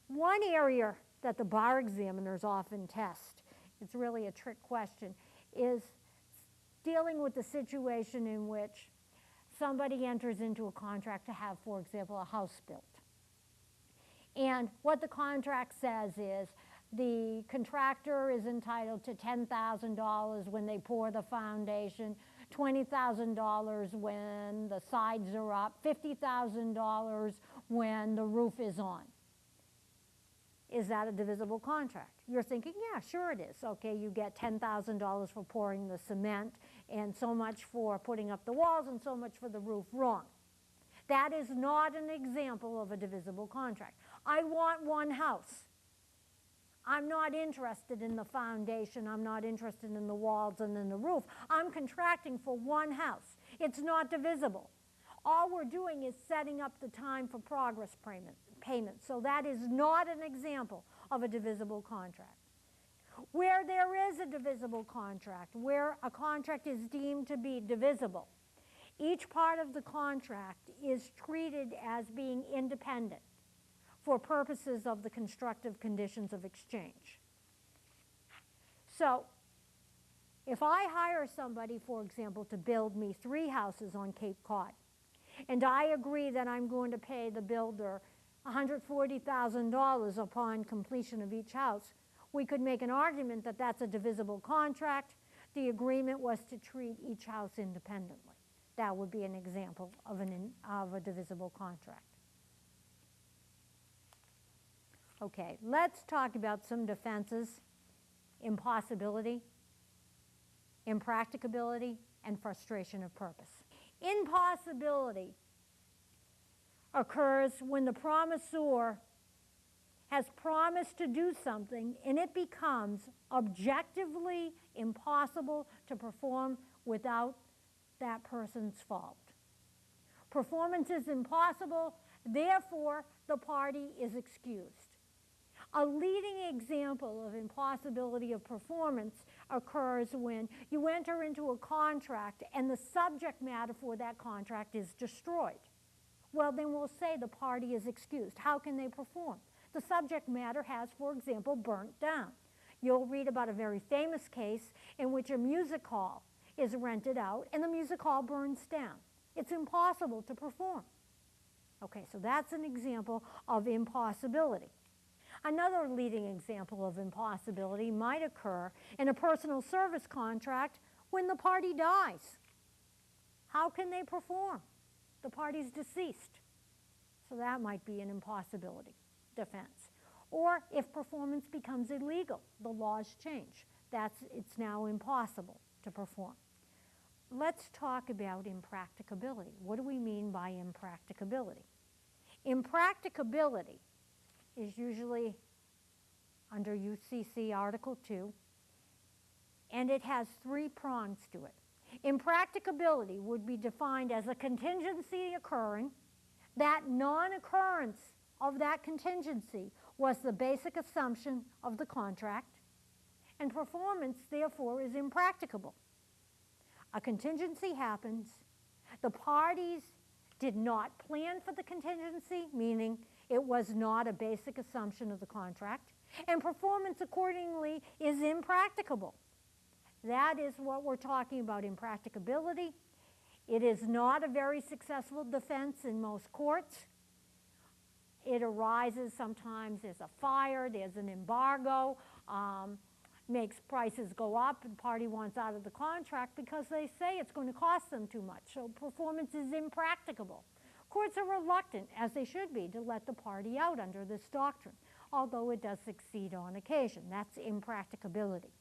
S1: One area that the bar examiners often test, it's really a trick question, is dealing with the situation in which somebody enters into a contract to have, for example, a house built. And what the contract says is the contractor is entitled to $10,000 when they pour the foundation, $20,000 when the sides are up, $50,000 when the roof is on. Is that a divisible contract? You're thinking, yeah, sure it is. Okay, you get $10,000 for pouring the cement and so much for putting up the walls and so much for the roof. Wrong. That is not an example of a divisible contract. I want one house. I'm not interested in the foundation. I'm not interested in the walls and in the roof. I'm contracting for one house. It's not divisible. All we're doing is setting up the time for progress payment. So that is not an example of a divisible contract. Where there is a divisible contract, where a contract is deemed to be divisible, each part of the contract is treated as being independent for purposes of the constructive conditions of exchange. So if I hire somebody, for example, to build me 3 houses on Cape Cod, and I agree that I'm going to pay the builder $140,000 upon completion of each house, we could make an argument that that's a divisible contract. The agreement was to treat each house independently. That would be an example of a divisible contract. Okay, let's talk about some defenses: impossibility, impracticability, and frustration of purpose. Impossibility occurs when the promisor has promised to do something and it becomes objectively impossible to perform without that person's fault. Performance is impossible, therefore the party is excused. A leading example of impossibility of performance occurs when you enter into a contract and the subject matter for that contract is destroyed, well, then we'll say the party is excused. How can they perform? The subject matter has, for example, burnt down. You'll read about a very famous case in which a music hall is rented out and the music hall burns down. It's impossible to perform. Okay, so that's an example of impossibility. Another leading example of impossibility might occur in a personal service contract when the party dies. How can they perform? The party's deceased. So that might be an impossibility defense. Or if performance becomes illegal, the laws change. It's now impossible to perform. Let's talk about impracticability. What do we mean by impracticability? Impracticability is usually under UCC Article 2, and it has 3 prongs to it. Impracticability would be defined as a contingency occurring. That non-occurrence of that contingency was the basic assumption of the contract, and performance, therefore, is impracticable. A contingency happens. The parties did not plan for the contingency, meaning it was not a basic assumption of the contract, and performance accordingly is impracticable. That is what we're talking about, impracticability. It is not a very successful defense in most courts. It arises sometimes there's a fire, there's an embargo, makes prices go up, and party wants out of the contract because they say it's going to cost them too much. So performance is impracticable. Courts are reluctant, as they should be, to let the party out under this doctrine, although it does succeed on occasion. That's impracticability.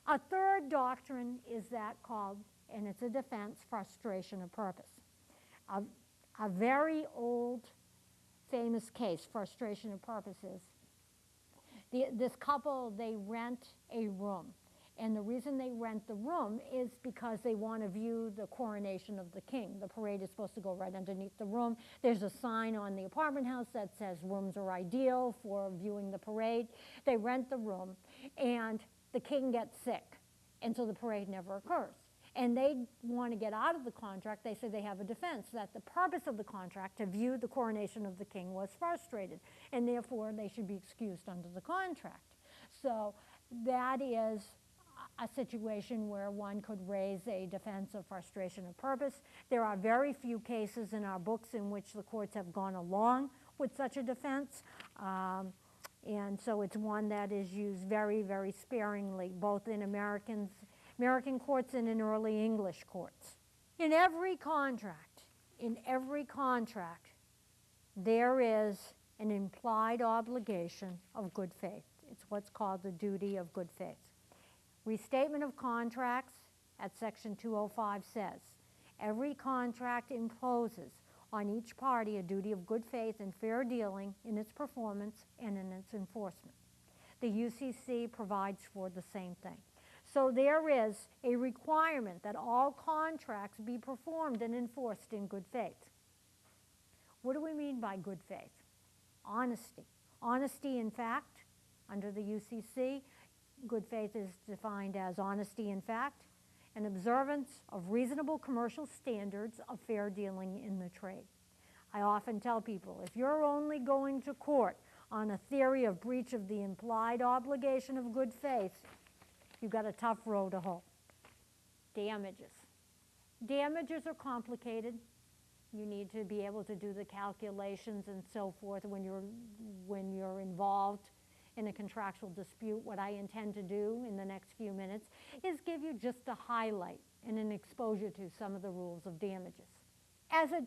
S1: A third doctrine is that called, and it's a defense, frustration of purpose. A very old, famous case, frustration of purposes. This couple, they rent a room. And the reason they rent the room is because they want to view the coronation of the king. The parade is supposed to go right underneath the room. There's a sign on the apartment house that says rooms are ideal for viewing the parade. They rent the room, and the king gets sick, and so the parade never occurs. And they want to get out of the contract. They say they have a defense that the purpose of the contract to view the coronation of the king was frustrated, and therefore they should be excused under the contract. So that is a situation where one could raise a defense of frustration of purpose. There are very few cases in our books in which the courts have gone along with such a defense. And so it's one that is used very, very sparingly, both in American courts and in early English courts. In every contract, there is an implied obligation of good faith. It's what's called the duty of good faith. Restatement of Contracts at Section 205 says, every contract imposes on each party a duty of good faith and fair dealing in its performance and in its enforcement. The UCC provides for the same thing. So there is a requirement that all contracts be performed and enforced in good faith. What do we mean by good faith? Honesty. Honesty in fact, under the UCC, good faith is defined as honesty in fact, and observance of reasonable commercial standards of fair dealing in the trade. I often tell people, if you're only going to court on a theory of breach of the implied obligation of good faith, you've got a tough row to hoe. Damages. Damages are complicated. You need to be able to do the calculations and so forth when you're involved in a contractual dispute. What I intend to do in the next few minutes is give you just a highlight and an exposure to some of the rules of damages. As a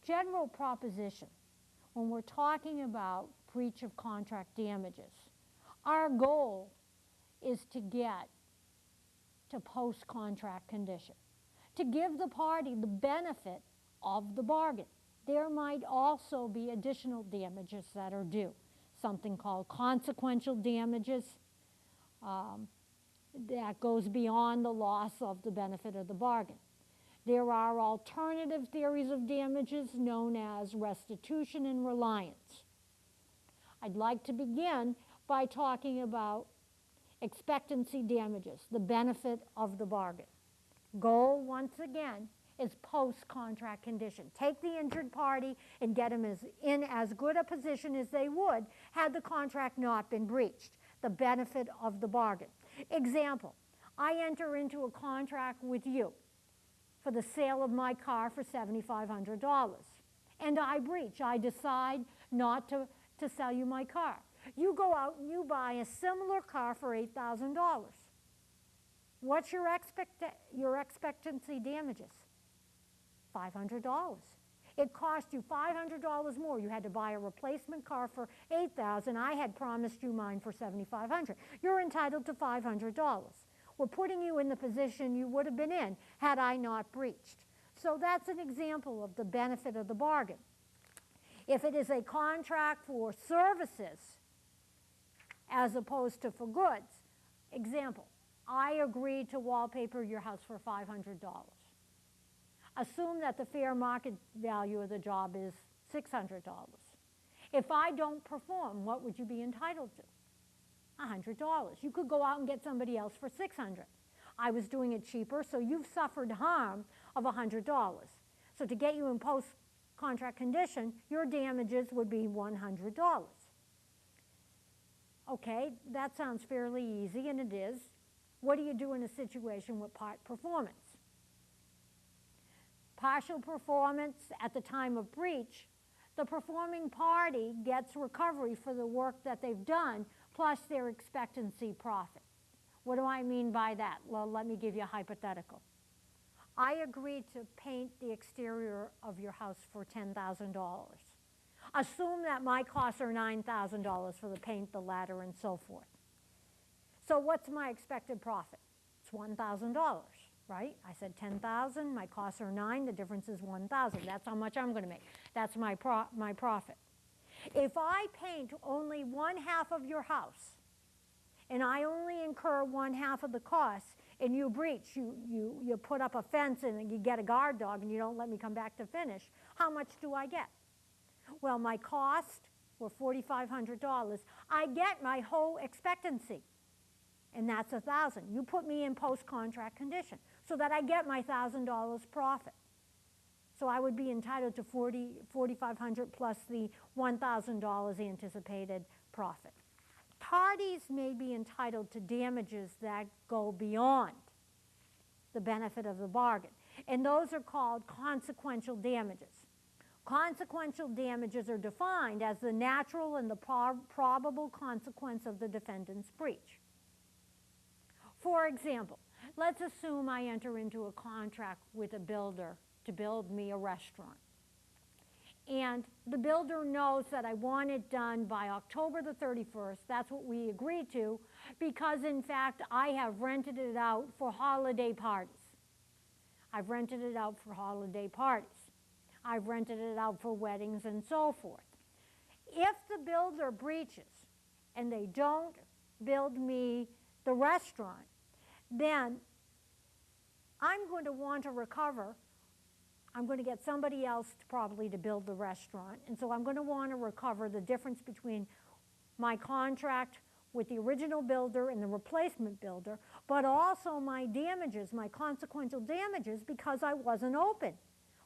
S1: general proposition, when we're talking about breach of contract damages, our goal is to get to post-contract condition, to give the party the benefit of the bargain. There might also be additional damages that are due, something called consequential damages that goes beyond the loss of the benefit of the bargain. There are alternative theories of damages known as restitution and reliance. I'd like to begin by talking about expectancy damages, the benefit of the bargain. Goal, once again, is post-contract condition. Take the injured party and get them in as good a position as they would had the contract not been breached, the benefit of the bargain. Example, I enter into a contract with you for the sale of my car for $7,500. And I breach. I decide not to sell you my car. You go out and you buy a similar car for $8,000. What's your expectancy damages? $500. It cost you $500 more. You had to buy a replacement car for $8,000. I had promised you mine for $7,500. You're entitled to $500. We're putting you in the position you would have been in had I not breached. So that's an example of the benefit of the bargain. If it is a contract for services as opposed to for goods, example, I agreed to wallpaper your house for $500. Assume that the fair market value of the job is $600. If I don't perform, what would you be entitled to? $100. You could go out and get somebody else for $600. I was doing it cheaper, so you've suffered harm of $100. So to get you in post-contract condition, your damages would be $100. Okay, that sounds fairly easy, and it is. What do you do in a situation with part performance? Partial performance at the time of breach, the performing party gets recovery for the work that they've done plus their expectancy profit. What do I mean by that? Well, let me give you a hypothetical. I agreed to paint the exterior of your house for $10,000. Assume that my costs are $9,000 for the paint, the ladder, and so forth. So what's my expected profit? It's $1,000, right? I said $10,000, my costs are $9,000, the difference is $1,000. That's how much I'm going to make. That's my profit. If I paint only one half of your house, and I only incur one half of the costs, and you breach, you put up a fence and you get a guard dog and you don't let me come back to finish, how much do I get? Well, my cost were $4,500. I get my whole expectancy, and that's $1,000. You put me in post-contract condition so that I get my $1,000 profit. So I would be entitled to $4,500 plus the $1,000 anticipated profit. Parties may be entitled to damages that go beyond the benefit of the bargain, and those are called consequential damages. Consequential damages are defined as the natural and the probable consequence of the defendant's breach. For example, let's assume I enter into a contract with a builder to build me a restaurant. And the builder knows that I want it done by October the 31st. That's what we agreed to, because in fact I have rented it out for holiday parties. I've rented it out for holiday parties. I've rented it out for weddings and so forth. If the builder breaches and they don't build me the restaurant, then I'm going to want to recover. I'm going to get somebody else probably to build the restaurant, and so I'm going to want to recover the difference between my contract with the original builder and the replacement builder, but also my damages, my consequential damages, because I wasn't open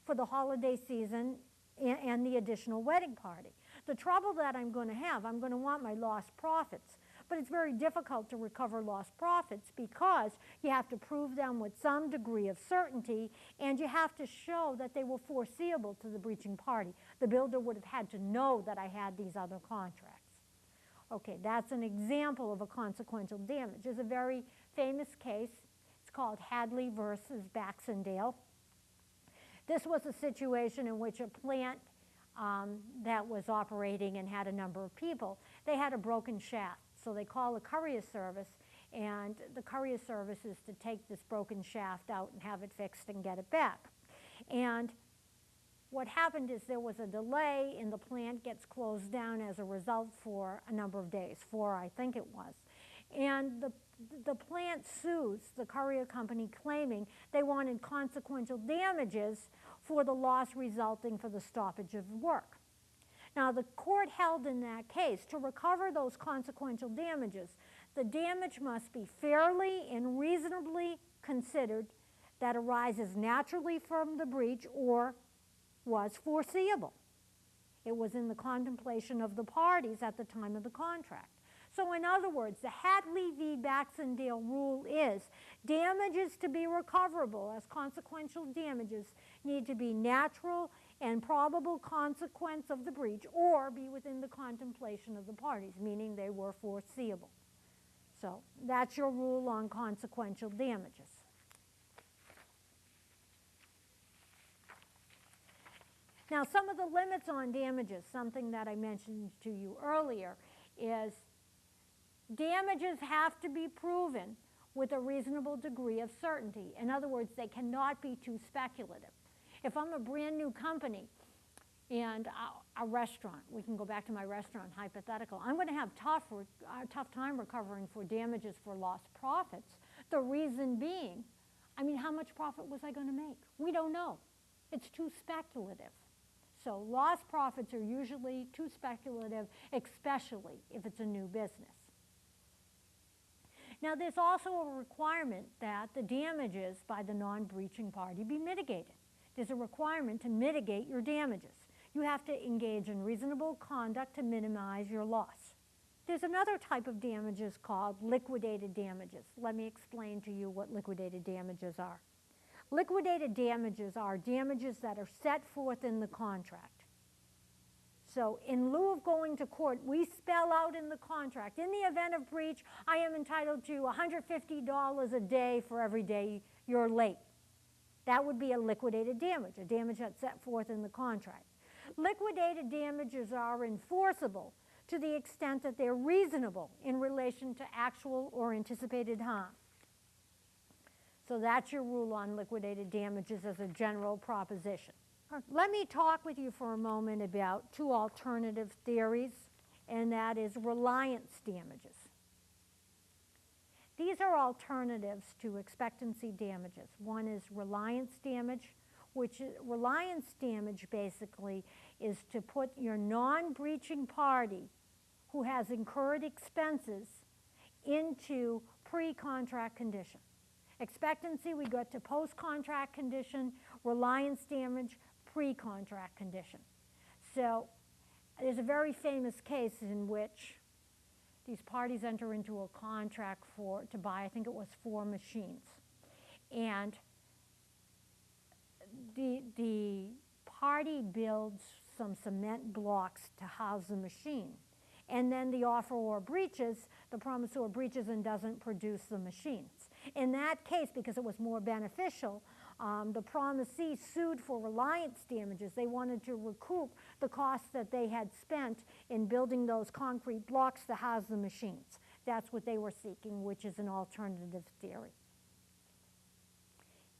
S1: for the holiday season and the additional wedding party. The trouble that I'm going to have, I'm going to want my lost profits. But it's very difficult to recover lost profits because you have to prove them with some degree of certainty, and you have to show that they were foreseeable to the breaching party. The builder would have had to know that I had these other contracts. Okay, that's an example of a consequential damage. There's a very famous case. It's called Hadley versus Baxendale. This was a situation in which a plant that was operating and had a number of people, they had a broken shaft. So they call the courier service, and the courier service is to take this broken shaft out and have it fixed and get it back. And what happened is there was a delay, and the plant gets closed down as a result for a number of days, 4 I think it was. And the plant sues the courier company, claiming they wanted consequential damages for the loss resulting for the stoppage of work. Now, the court held in that case to recover those consequential damages, the damage must be fairly and reasonably considered that arises naturally from the breach or was foreseeable. It was in the contemplation of the parties at the time of the contract. So in other words, the Hadley v. Baxendale rule is damages to be recoverable as consequential damages need to be natural and probable consequence of the breach or be within the contemplation of the parties, meaning they were foreseeable. So that's your rule on consequential damages. Now, some of the limits on damages, something that I mentioned to you earlier, is damages have to be proven with a reasonable degree of certainty. In other words, they cannot be too speculative. If I'm a brand new company and a restaurant, we can go back to my restaurant hypothetical, I'm going to have a tough time recovering for damages for lost profits. The reason being, I mean, how much profit was I going to make? We don't know. It's too speculative. So lost profits are usually too speculative, especially if it's a new business. Now, there's also a requirement that the damages by the non-breaching party be mitigated. There's a requirement to mitigate your damages. You have to engage in reasonable conduct to minimize your loss. There's another type of damages called liquidated damages. Let me explain to you what liquidated damages are. Liquidated damages are damages that are set forth in the contract. So in lieu of going to court, we spell out in the contract, in the event of breach, I am entitled to $150 a day for every day you're late. That would be a liquidated damage, a damage that's set forth in the contract. Liquidated damages are enforceable to the extent that they're reasonable in relation to actual or anticipated harm. So that's your rule on liquidated damages as a general proposition. Let me talk with you for a moment about two alternative theories, and that is reliance damages. These are alternatives to expectancy damages. One is reliance damage, which reliance damage basically is to put your non-breaching party who has incurred expenses into pre-contract condition. Expectancy, we go to post-contract condition. Reliance damage, pre-contract condition. So there's a very famous case in which these parties enter into a contract to buy, I think it was 4 machines. And the party builds some cement blocks to house the machine. And then the offeror breaches, the promisor breaches and doesn't produce the machines. In that case, because it was more beneficial, the promisee sued for reliance damages. They wanted to recoup the costs that they had spent in building those concrete blocks to house the machines. That's what they were seeking, which is an alternative theory.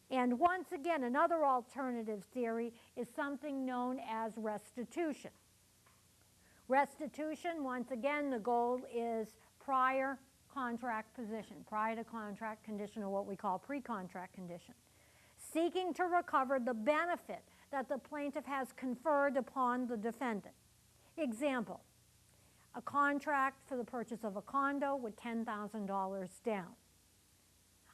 S1: And once again, another alternative theory is something known as restitution. Restitution, once again, the goal is prior contract position, prior to contract condition, or what we call pre-contract condition, seeking to recover the benefit that the plaintiff has conferred upon the defendant. Example, a contract for the purchase of a condo with $10,000 down.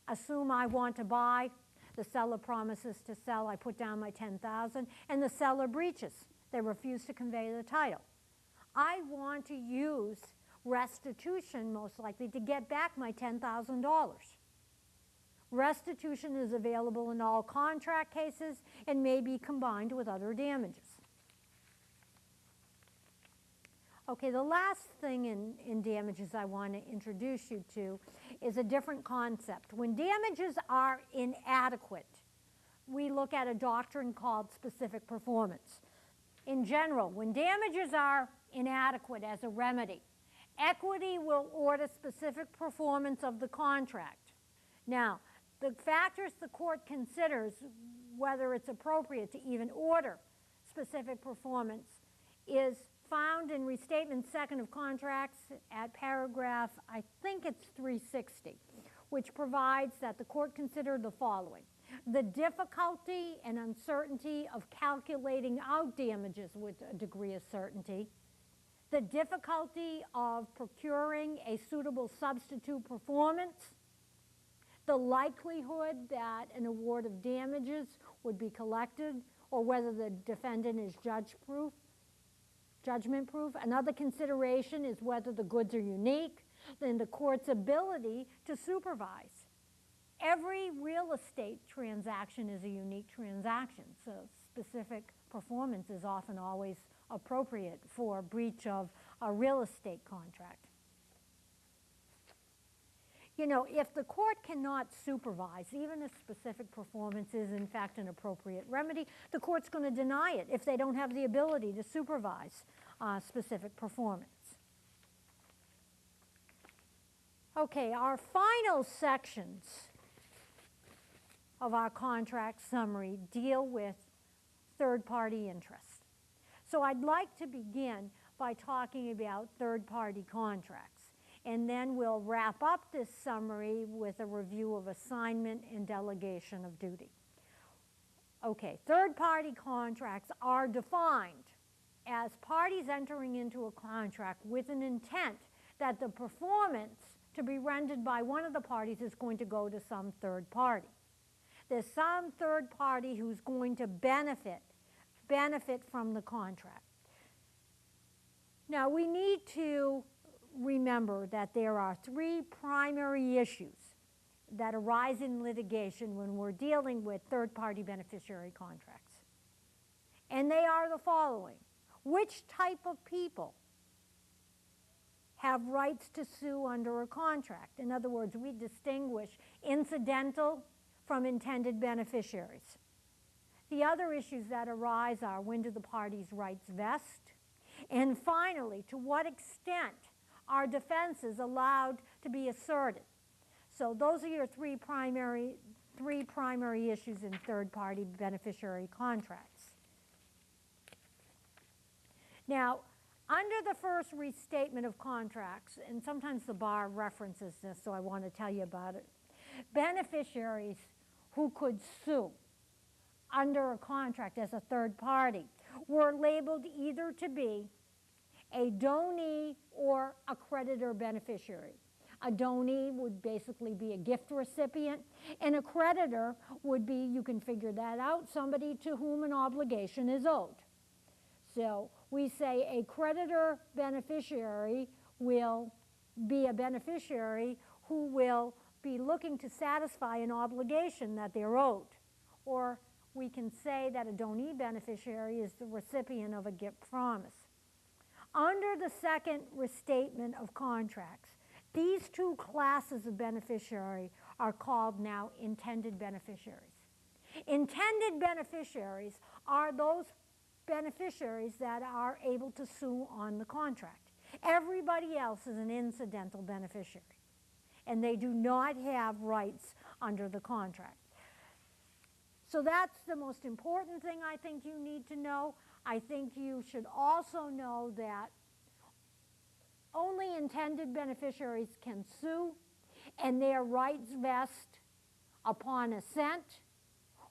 S1: Assume I want to buy, the seller promises to sell, I put down my $10,000, and the seller breaches. They refuse to convey the title. I want to use restitution, most likely, to get back my $10,000. Restitution is available in all contract cases and may be combined with other damages. Okay, the last thing in damages I want to introduce you to is a different concept. When damages are inadequate, we look at a doctrine called specific performance. In general, when damages are inadequate as a remedy, equity will order specific performance of the contract. Now, the factors the court considers whether it's appropriate to even order specific performance is found in Restatement Second of Contracts at paragraph, I think it's 360, which provides that the court consider the following: the difficulty and uncertainty of calculating out damages with a degree of certainty, the difficulty of procuring a suitable substitute performance, the likelihood that an award of damages would be collected, or whether the defendant is judgment proof. Another consideration is whether the goods are unique, then the court's ability to supervise. Every real estate transaction is a unique transaction, so specific performance is often always appropriate for breach of a real estate contract. You know, if the court cannot supervise, even if specific performance is in fact an appropriate remedy, the court's going to deny it if they don't have the ability to supervise specific performance. Okay, our final sections of our contract summary deal with third-party interest. So I'd like to begin by talking about third-party contracts, and then we'll wrap up this summary with a review of assignment and delegation of duty. Okay, third-party contracts are defined as parties entering into a contract with an intent that the performance to be rendered by one of the parties is going to go to some third party. There's some third party who's going to benefit from the contract. Now, we need to remember that there are three primary issues that arise in litigation when we're dealing with third-party beneficiary contracts. And they are the following. Which type of people have rights to sue under a contract? In other words, we distinguish incidental from intended beneficiaries. The other issues that arise are, when do the parties' rights vest? And finally, to what extent are defenses allowed to be asserted? So those are your three primary issues in third-party beneficiary contracts. Now, under the first restatement of contracts, and sometimes the bar references this, so I want to tell you about it, beneficiaries who could sue under a contract as a third party were labeled either to be a donee or a creditor beneficiary. A donee would basically be a gift recipient, and a creditor would be, you can figure that out, somebody to whom an obligation is owed. So we say a creditor beneficiary will be a beneficiary who will be looking to satisfy an obligation that they're owed. Or we can say that a donee beneficiary is the recipient of a gift promise. Under the second restatement of contracts, these two classes of beneficiary are called now intended beneficiaries. Intended beneficiaries are those beneficiaries that are able to sue on the contract. Everybody else is an incidental beneficiary, and they do not have rights under the contract. So that's the most important thing I think you need to know. I think you should also know that only intended beneficiaries can sue, and their rights vest upon assent,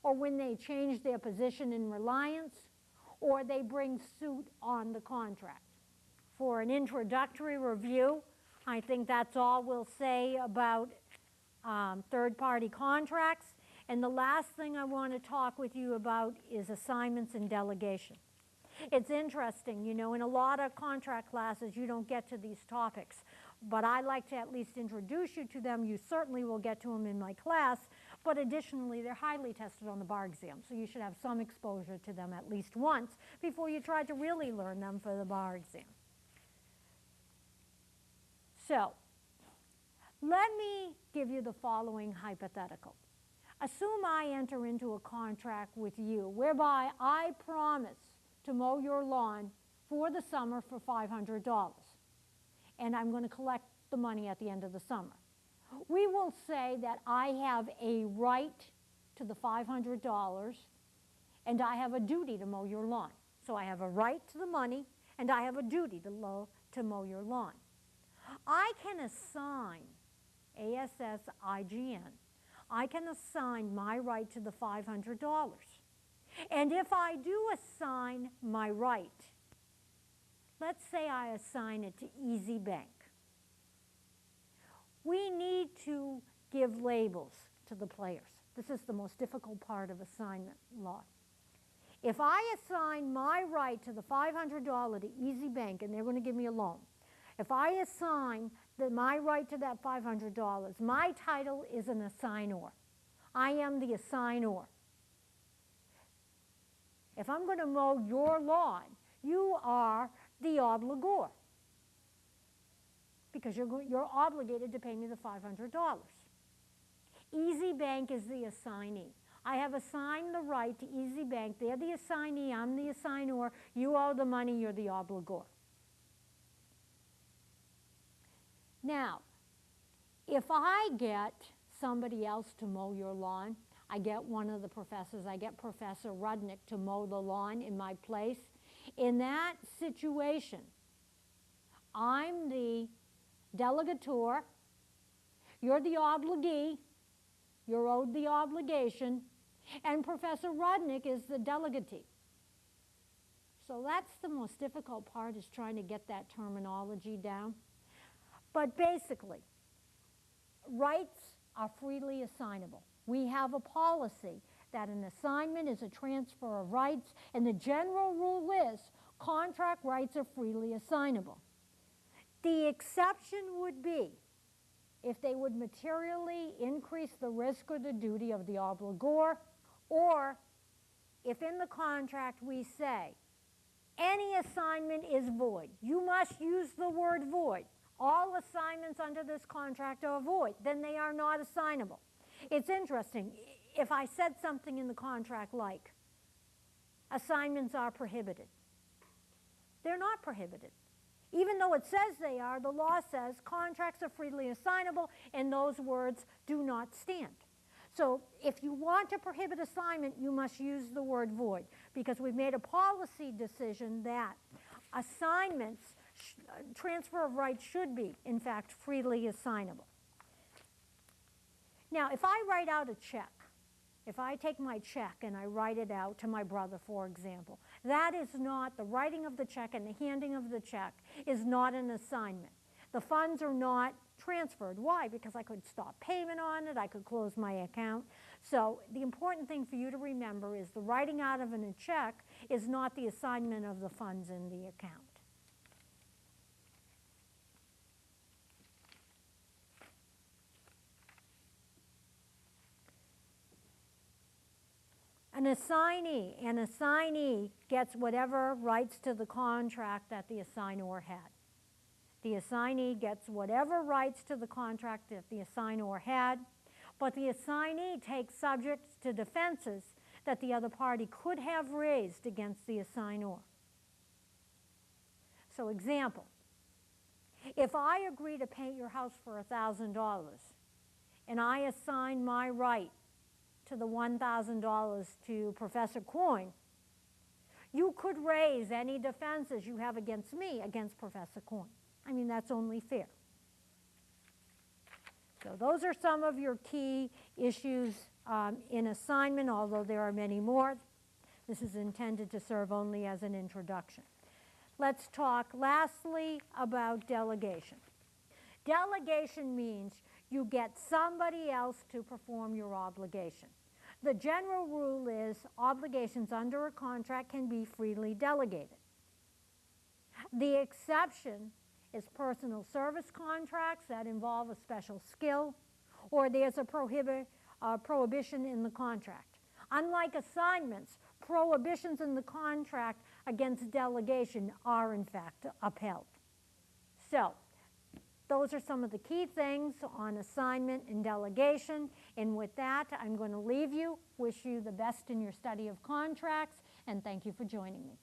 S1: or when they change their position in reliance, or they bring suit on the contract. For an introductory review, I think that's all we'll say about third-party contracts. And the last thing I want to talk with you about is assignments and delegation. It's interesting, you know, in a lot of contract classes you don't get to these topics, but I like to at least introduce you to them. You certainly will get to them in my class, but additionally they're highly tested on the bar exam, so you should have some exposure to them at least once before you try to really learn them for the bar exam. So, let me give you the following hypothetical. Assume I enter into a contract with you whereby I promise to mow your lawn for the summer for $500, and I'm going to collect the money at the end of the summer. We will say that I have a right to the $500, and I have a duty to mow your lawn. So I have a right to the money, and I have a duty to mow your lawn. I can assign, ASSIGN, I can assign my right to the $500. And if I do assign my right, let's say I assign it to Easy Bank. We need to give labels to the players. This is the most difficult part of assignment law. If I assign my right to the $500 to Easy Bank, and they're going to give me a loan, if I assign my right to that $500, my title is an assignor. I am the assignor. If I'm going to mow your lawn, you are the obligor, because you're obligated to pay me the $500. Easy Bank is the assignee. I have assigned the right to Easy Bank. They're the assignee, I'm the assignor. You owe the money, you're the obligor. Now, if I get somebody else to mow your lawn, I get one of the professors, I get Professor Rudnick to mow the lawn in my place. In that situation, I'm the delegator, you're the obligee, you're owed the obligation, and Professor Rudnick is the delegatee. So that's the most difficult part, is trying to get that terminology down. But basically, rights are freely assignable. We have a policy that an assignment is a transfer of rights, and the general rule is contract rights are freely assignable. The exception would be if they would materially increase the risk or the duty of the obligor, or if in the contract we say any assignment is void. You must use the word void. All assignments under this contract are void. Then they are not assignable. It's interesting. If I said something in the contract like, assignments are prohibited, they're not prohibited. Even though it says they are, the law says contracts are freely assignable, and those words do not stand. So if you want to prohibit assignment, you must use the word void, because we've made a policy decision that assignments, transfer of rights should be, in fact, freely assignable. Now, if I write out a check, if I take my check and I write it out to my brother, for example, that is not, the writing of the check and the handing of the check is not an assignment. The funds are not transferred. Why? Because I could stop payment on it, I could close my account. So the important thing for you to remember is the writing out of a check is not the assignment of the funds in the account. An assignee gets whatever rights to the contract that the assignor had. The assignee gets whatever rights to the contract that the assignor had, but the assignee takes subject to defenses that the other party could have raised against the assignor. So example, if I agree to paint your house for $1,000 and I assign my right to the $1,000 to Professor Coyne, you could raise any defenses you have against me against Professor Coyne. I mean, that's only fair. So those are some of your key issues in assignment, although there are many more. This is intended to serve only as an introduction. Let's talk lastly about delegation. Delegation means you get somebody else to perform your obligation. The general rule is obligations under a contract can be freely delegated. The exception is personal service contracts that involve a special skill, or there's a prohibition in the contract. Unlike assignments, prohibitions in the contract against delegation are in fact upheld. So, those are some of the key things on assignment and delegation. And with that, I'm going to leave you, wish you the best in your study of contracts, and thank you for joining me.